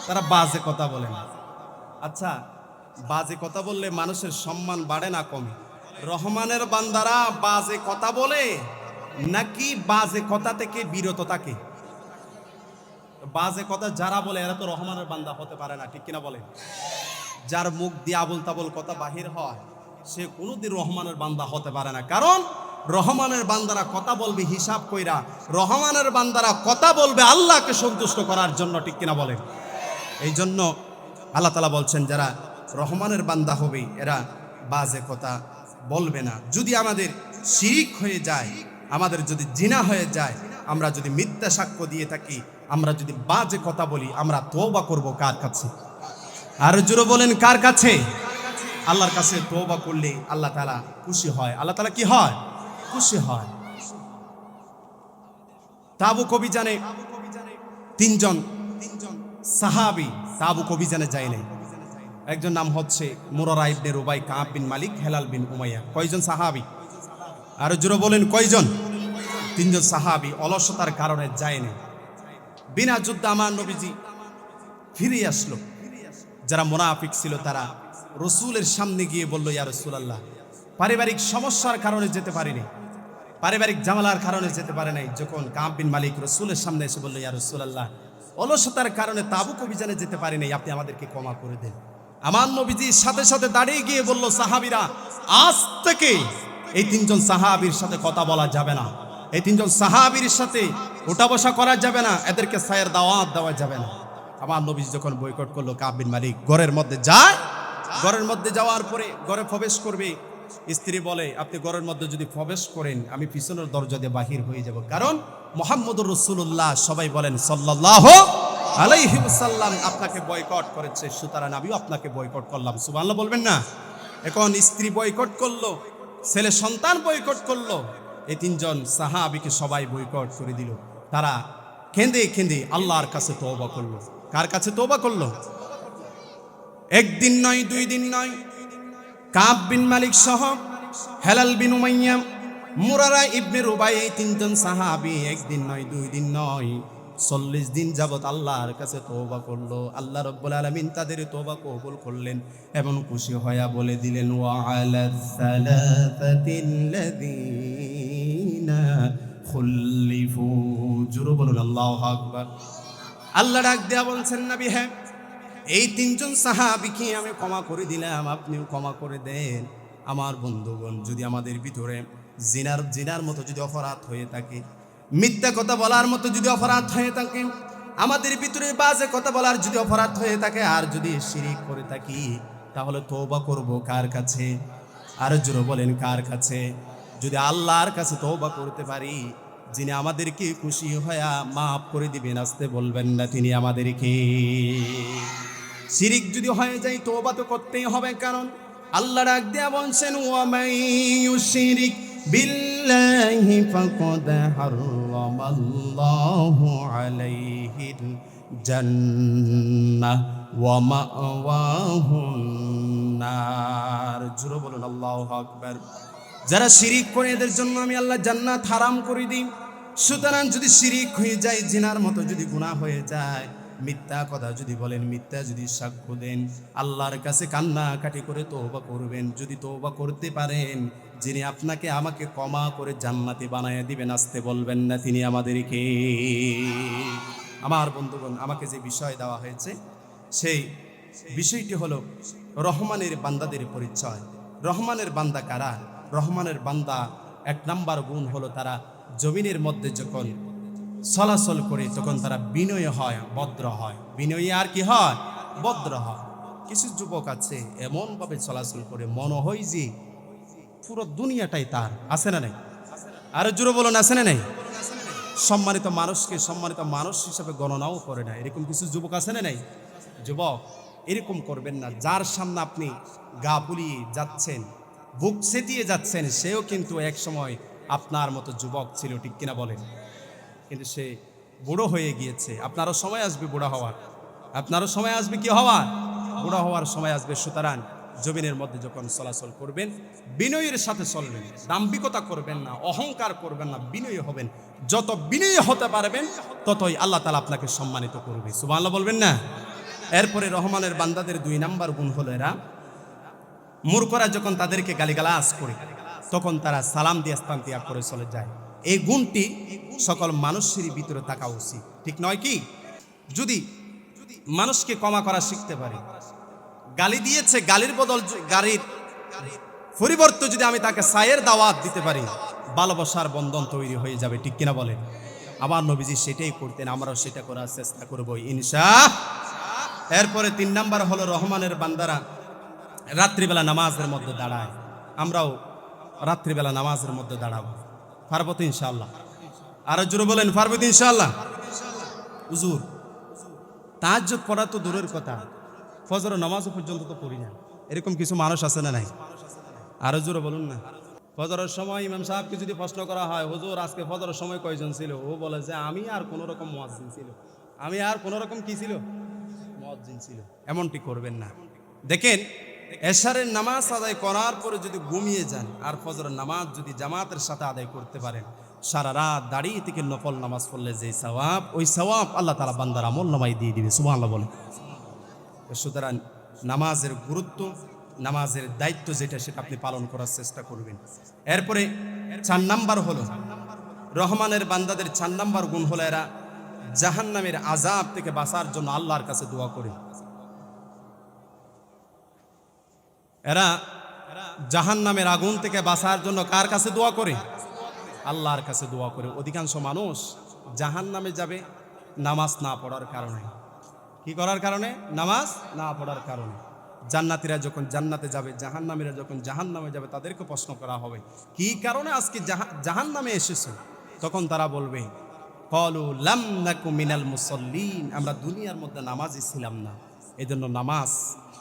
তারা বাজে কথা বলে না। আচ্ছা, বাজে কথা বললে মানুষের সম্মান বাড়ে না কমে? রহমানের বান্দারা বাজে কথা বলে নাকি বাজে কথা থেকে বিরত থাকে? বাজে কথা যারা বলে এরা তো রহমানের বান্দা হতে পারে না, ঠিক কিনা বলে? যার মুখ দিয়ে আবুল তাবুল কথা বাহির হয় সে কোনোদিন রহমানের বান্দা হতে পারে না। কারণ রহমানের বান্দারা কথা বলবে হিসাব কইরা, রহমানের বান্দারা কথা বলবে আল্লাহকে সন্তুষ্ট করার জন্য, ঠিক কিনা বলে? এই জন্য আল্লাহ তাআলা বলছেন যারা রহমানের বান্দা হবে এরা বাজে কথা বলবে না। যদি আমাদের শিরিক হয়ে যায়, আমাদের যদি জিনা হয়ে যায়, আমরা যদি মিথ্যা সাক্ষ্য দিয়ে থাকি, আমরা যদি বাজে কথা বলি, আমরা তওবা করব কার কাছে? আর জোরে বলেন, কার কাছে? আল্লাহর কাছে তওবা করলে আল্লাহ তাআলা খুশি হয়। আল্লাহ তাআলা কি হয়? খুশি হয়। তাবুক অভিযানে 3 জন সাহাবী তাবুক অভিযানে যায় নাই। একজন নাম হচ্ছে মুরারা ইবনে রুবাই, কাব বিন মালিক, হেলাল বিন উমাইয়া। কয়জন সাহাবী? আর জোরে বলেন, কয়জন? 3 জন সাহাবী অলসতার কারণে যায়নি। বিনা যুদ্ধে আমার নবীজি ফিরে আসলো। যারা মুনাফিক ছিল তারা রসুলের সামনে গিয়ে বলল, ইয়া রাসূলুল্লাহ, পারিবারিক সমস্যার কারণে যেতে পারিনি, পারিবারিক ঝামেলার কারণে যেতে পারে নাই। যখন কাব বিন মালিক রসুলের সামনে এসে বলল, ইয়া রাসূলুল্লাহ, অলসতার কারণে তাবুক অভিযানে যেতে পারি নাই, আপনি আমাদেরকে ক্ষমা করে দেন। আমার নবীজি সাথে সাথে দাঁড়িয়ে গিয়ে বলল, সাহাবীরা, আজ থেকে এই 3 জন সাহাবীর সাথে কথা বলা যাবে না, এই 3 জন সাহাবীর সাথে ওঠা বসা করা যাবে না, এদেরকে ছায়ের দাওয়াত দেওয়া যাবে না। আমার নবীজি যখন বয়কট করলো, কাব বিন মালিক ঘরের মধ্যে যায়। ঘরের মধ্যে যাওয়ার পরে ঘরে প্রবেশ করবে, স্ত্রী বলে, আপনি ঘরের মধ্যে যদি প্রবেশ করেন আমি পিছনের দরজা দিয়ে বাহির হয়ে যাব, কারণ মুহাম্মদুর রাসূলুল্লাহ, সবাই বলেন সাল্লাল্লাহু আলাইহি ওয়াসাল্লাম, আপনাকে বয়কট করেছে, সুতরাং আমিও আপনাকে বয়কট করলাম। সুবহানাল্লাহ বলবেন না? এখন স্ত্রী বয়কট করলো, ছেলে সন্তান বয়কট করলো, এই 3 জন সাহাবীকে সবাই বয়কট করে দিল। তারা কেঁদে কেঁদে আল্লাহর কাছে তওবা করলো। কার কাছে তওবা করলো? একদিন নয়, 2 দিন নয়, কাব বিন মালিক সহ হেলাল বিন উমাইয়া, মুরারা ইবনে রুবাই, এই 3 জন সাহাবী একদিন নয়, 2 দিন নয়, 40 দিন যাবত আল্লাহর কাছে তওবা করলো। আল্লাহ রাব্বুল আলামিন তাদের তওবা কবুল করলেন এবং খুশি হয়ে বলে দিলেন, ওয়া আলাস সালাতাতিল্লাযীনা খুল্লিফু। জোরে বলুন আল্লাহু আকবার। আল্লাহ ডাক দেয়া বলছেন, নবী, হ্যাঁ, এই 3 জন সাহাবীকে আমি ক্ষমা করে দিলাম, আপনিও ক্ষমা করে দেন। আমার বন্ধুগণ, যদি আমাদের ভিতরে জিনার মতো যদি অপরাধ হয়ে থাকে, মিথ্যা কথা বলার মতো যদি অপরাধ হয়ে থাকে, আমাদের ভিতরে বাজে কথা বলার যদি অপরাধ হয়ে থাকে, আর যদি শিরিক করে থাকি, তাহলে তওবা করব কার কাছে? আর জোরে বলেন, কার কাছে? যদি আল্লাহর কাছে তওবা করতে পারি, যিনি আমাদেরকে খুশি হয়ে মাফ করে দিবেন, আসতে বলবেন না তিনি আমাদেরকে। শিরিক যদি হয়ে যায়, তওবা তো করতেই হবে, কারণ আল্লাহ ডাক দেয়া বলছেন, ওয়া মান ইউশরিক বিল্লাহি ফাকাদ হারামাল্লাহু আলাইহিল জান্নাহ ওয়া মাওয়াহুন নার। জোরে বলুন আল্লাহু আকবার। যারা শিরিক করে এদের জন্য আমি আল্লাহ জান্নাত হারাম করে দিই। সুতরাং যদি শিরিক হয়ে যায়, জিনার মতো যদি গুনাহ হয়ে যায়, মিথ্যা কথা যদি বলেন, মিথ্যা যদি সাক্ষ্য দেন, আল্লাহর কাছে কান্নাকাটি করে তওবা করবেন। যদি তওবা করতে পারেন, যিনি আপনাকে আমাকে ক্ষমা করে জান্নাতি বানায় দিবেন, আসতে বলবেন না তিনি আমাদেরকে। আমার বন্ধুগণ, আমাকে যে বিষয় দেওয়া হয়েছে সেই বিষয়টি হলো রহমানের বান্দাদের পরিচয়। রহমানের বান্দা কারা? রহমানের বান্দা 1 নাম্বার গুণ হলো তারা জমিনের মধ্যে যখন চলাচল করে তখন তারা বিনয়ী হয়, ভদ্র হয়। বিনয়ী আর কি হয়? বদ্রহ। কিছু যুবক আছে এমনভাবে চলাচল করে মনে হয় যে পুরো দুনিয়াটাই তার, আছে না নাই? আরো জোরে বলুন, আছে না নাই? সম্মানিত মানুষকে সম্মানিত মানুষ হিসাবে গণনাও করে না, এরকম কিছু যুবক আছে না নাই? যুবক, এরকম করবেন না। যার সামনে আপনি গা পুলিয়ে যাচ্ছেন, বুক সেটিয়ে যাচ্ছেন, সেও কিন্তু এক সময় আপনার মতো যুবক ছিল, ঠিক কিনা বলেন? কিন্তু সে বুড়ো হয়ে গিয়েছে। আপনারও সময় আসবে বুড়া হওয়ার, আপনারও সময় আসবে কি হওয়ার? বুড়া হওয়ার সময় আসবে। সুতরাং জমিনের মধ্যে যখন চলাচল করবেন, বিনয়ের সাথে চলবেন, দাম্ভিকতা করবেন না, অহংকার করবেন না, বিনয়ী হবেন। যত বিনয়ী হতে পারবেন ততই আল্লাহ তাআলা আপনাকে সম্মানিত করবে। সুবহানাল্লাহ বলবেন না? এরপরে রহমানের বান্দাদের 2 নাম্বার গুণ হলো এরা মূর্খরা যখন তাদেরকে গালিগালাজ করে তখন তারা সালাম দিয়ে স্থান ত্যাগ করে চলে যায়। এই গুণটি সকল মানুষেরই ভিতরে থাকা উচিত, ঠিক নয় কি? যদি মানুষকে ক্ষমা করা শিখতে পারি, গালি দিয়েছে, গালির বদল গালির পরিবর্তে যদি আমি তাকে সায়ের দাওয়াত দিতে পারি, ভালোবাসার বন্ধন তৈরি হয়ে যাবে, ঠিক কিনা বলেন? আমার নবীজি সেটাই করতেন, আমরাও সেটা করার চেষ্টা করব ইনশাআল্লাহ। এরপরে 3 নাম্বার হলো রহমানের বান্দারা রাত্রিবেলা নামাজের মধ্যে দাঁড়ায়। আমরাও রাত্রিবেলা নামাজের মধ্যে দাঁড়াবো, পারবো তো ইনশাআল্লাহ? আরো জোরে বলেন, পারবো তো ইনশাআল্লাহ? হুজুর, তাহাজ্জুদ পড়া তো দূরের কথা, ফজর নামাজ পর্যন্ত তো পড়ি না, এরকম কিছু মানুষ আছে না নাই? আরো জোরে বলুন না। ফজরের সময় ইমাম সাহেবকে যদি প্রশ্ন করা হয়, হুজুর আজকে ফজরের সময় কয়জন ছিল? ও বলে যে আমি আর কোন রকম মুয়াজ্জিন ছিল, আমি আর কোন রকম কি ছিল? মুয়াজ্জিন ছিল। এমনটি করবেন না। দেখেন, এশারের নামাজ আদায় করার পরে যদি ঘুমিয়ে যান আর ফজরের নামাজ যদি জামাতের সাথে আদায় করতে পারেন, সারা রাত দাঁড়িয়ে থেকে নফল নামাজ পড়লে যে সওয়াব, ওই সওয়াব আল্লাহ তাআলা বান্দার আমল নামায় দিয়ে দিবে। সুবহানাল্লাহ বলে। সুতরাং নামাজের গুরুত্ব, নামাজের দায়িত্ব যেটা, সেটা আপনি পালন করার চেষ্টা করবেন। এরপরে 4 নাম্বার হলো রহমানের বান্দাদের 4 নাম্বার গুণ হলো এরা জাহান্নামের আযাব থেকে বাঁচার জন্য আল্লাহর কাছে দোয়া করে। এরা জাহান্নামের আগুন থেকে বাঁচার জন্য কার কাছে দোয়া করে? আল্লাহর কাছে দোয়া করে। অধিকাংশ মানুষ জাহান্নামে যাবে নামাজ না পড়ার কারণে। কি করার কারণে? নামাজ না পড়ার কারণে। জান্নাতীরা যখন জান্নাতে যাবে, জাহান্নামীরা যখন জাহান্নামে যাবে, তাদেরকে প্রশ্ন করা হবে কি কারণে আজকে জাহান্নামে এসেছো? তখন তারা বলবে, ক্বালু লাম নাকু মিনাল মুসাল্লিন, আমরা দুনিয়ার মধ্যে নামাজই ছিলাম না। এজন্য নামাজ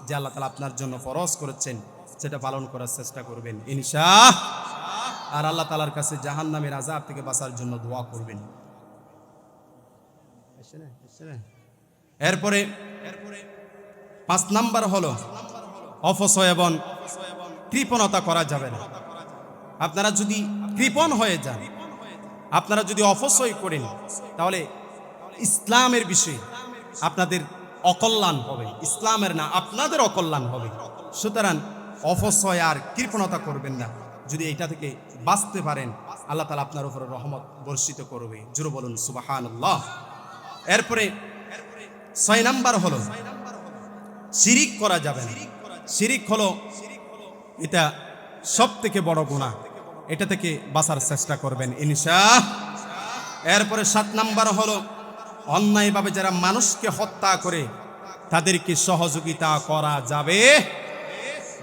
যে আল্লাহ তাআলা আপনার জন্য ফরজ করেছেন সেটা পালন করার চেষ্টা করবেন ইনশাআল্লাহ। আর আল্লাহ তাআলার কাছে জাহান্নামের আযাব থেকে বাঁচার জন্য দোয়া করবেন। এরপরে 5 নাম্বার হলো অপচয় এবং কৃপণতা করা যাবে না। আপনারা যদি কৃপণ হয়ে যান, আপনারা যদি অপচয় করেন, তাহলে ইসলামের বিষয়ে আপনাদের অকল্যাণ হবে, ইসলামের না আপনাদের অকল্যাণ হবে। সুতরাং অপচয় আর কৃপণতা করবেন না। যদি এটা থেকে বাঁচতে পারেন, আল্লাহ তাআলা আপনার উপরে রহমত বর্ষিত করবে। জোরে বলুন সুবহানাল্লাহ। এরপরে 6 নাম্বার হলো শিরিক করা যাবে না। শিরিক হলো এটা সব থেকে বড় গুনাহ, এটা থেকে বাঁচার চেষ্টা করবেন ইনশাআল্লাহ। এরপরে 7 নাম্বার হলো অন্যায়ভাবে যারা মানুষকে হত্যা করে তাদেরকে সহযোগিতা করা যাবে।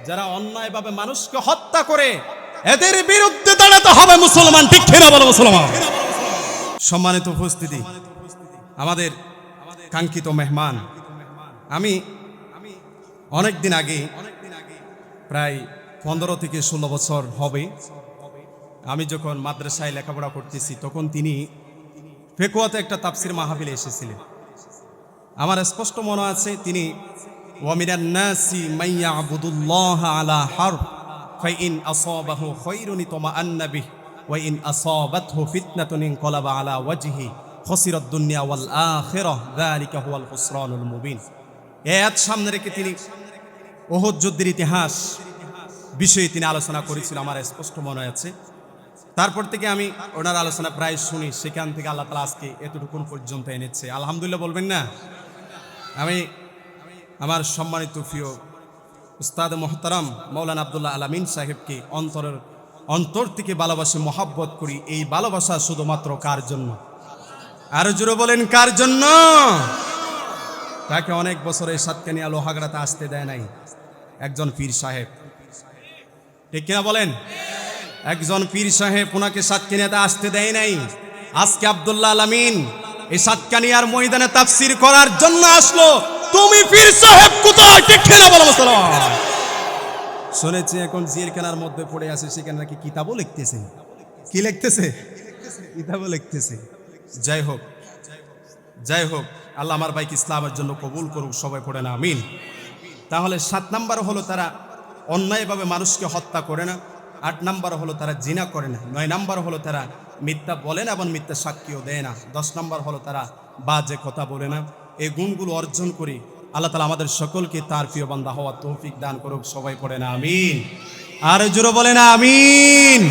যারা অন্যায়ভাবে মানুষকে হত্যা করে এদের বিরুদ্ধে দাঁড়াতে হবে মুসলমান, ঠিক কিনা বলো মুসলমান? সম্মানিত উপস্থিতি, আমাদের কাঙ্ক্ষিত মেহমান, আমি অনেক দিন আগে, প্রায় 15 থেকে 16 বছর হবে, আমি যখন মাদ্রাসায় লেখাপড়া করতেছি তখন তিনি ফেকুয়াতে একটা তাফসির মাহফিলে এসেছিলেন। আমার স্পষ্ট মনে আছে তিনি ওয়ামিনান নাসি মাইয়া আবুদুল্লাহ আলা হারফ ফাইন আসাবাহু খায়রুন ইতমাআন্না বিহি ওয়া ইন আসাবাতহু ফিতনাতুন ইনকালাবা আলা ওয়াজহি খাসিরাদ দুনিয়া ওয়াল আখিরাহ যালিকা হুয়াল খুসরানুল মুবিন। এই আয়াত সামনে রেখে তিনি উহুদ যুদ্ধের ইতিহাস বিষয়ে তিনি আলোচনা করেছিলেন, আমার স্পষ্ট মনে আছে। তারপর থেকে আমি ওনার আলোচনা প্রায় শুনি, সেখান থেকে আল্লাহ তাআলা আজকে এতটুকুন পর্যন্ত এনেছে, আলহামদুলিল্লাহ বলবেন না? আমি আমার সম্মানিত প্রিয় উস্তাদ মুহতারাম মাওলানা আব্দুল্লাহ আল আমিন সাহেবকে অন্তর থেকে ভালোবাসি, মহাব্বত করি। এই ভালোবাসা শুধুমাত্র কার জন্য? আরো জোরে বলেন, কার জন্য? তাকে অনেক বছর এই সাতকানিয়া লোহাগড়াতে আসতে দেয় নাই একজন পীর সাহেব, ঠিক কিনা বলেন? একজন পীর সাহেব ওনাকে সাতকানিয়াতে আসতে দেয় নাই। আজকে আব্দুল্লাহ আল আমিন এই সাতকানিয়ার ময়দানে তাফসীর করার জন্য আসলো, তুমি পীর সাহেব কোথায়? ঠিক কিনা বলো মুসলমান? শুনেছি এখন জেলখানার মধ্যে পড়ে আছে, সেখানে নাকি কিতাবও লিখতেছে। কি লিখতেছে? কিতাবও লিখতেছে। যাই হোক, যাই হোক, আল্লাহ আমার ভাইকে ইসলামের জন্য কবুল করুক, সবাই পড়ে না আমিন। তাহলে 7 নাম্বার হলো তারা অন্যায়ভাবে মানুষকে হত্যা করে না, 8 নাম্বার হলো তারা জিনা করে না, 9 নাম্বার হলো তারা মিথ্যা বলে না এবং মিথ্যা সাক্ষীও দেয় না, 10 নাম্বার হলো তারা বাজে কথা বলে না। এই গুণগুলো অর্জন করি আল্লাহ তাআলা আমাদের সকলকে তার প্রিয় বান্দা হওয়ার তৌফিক দান করুক, সবাই পড়ে না আমিন। আর জোরে বলে না আমিন।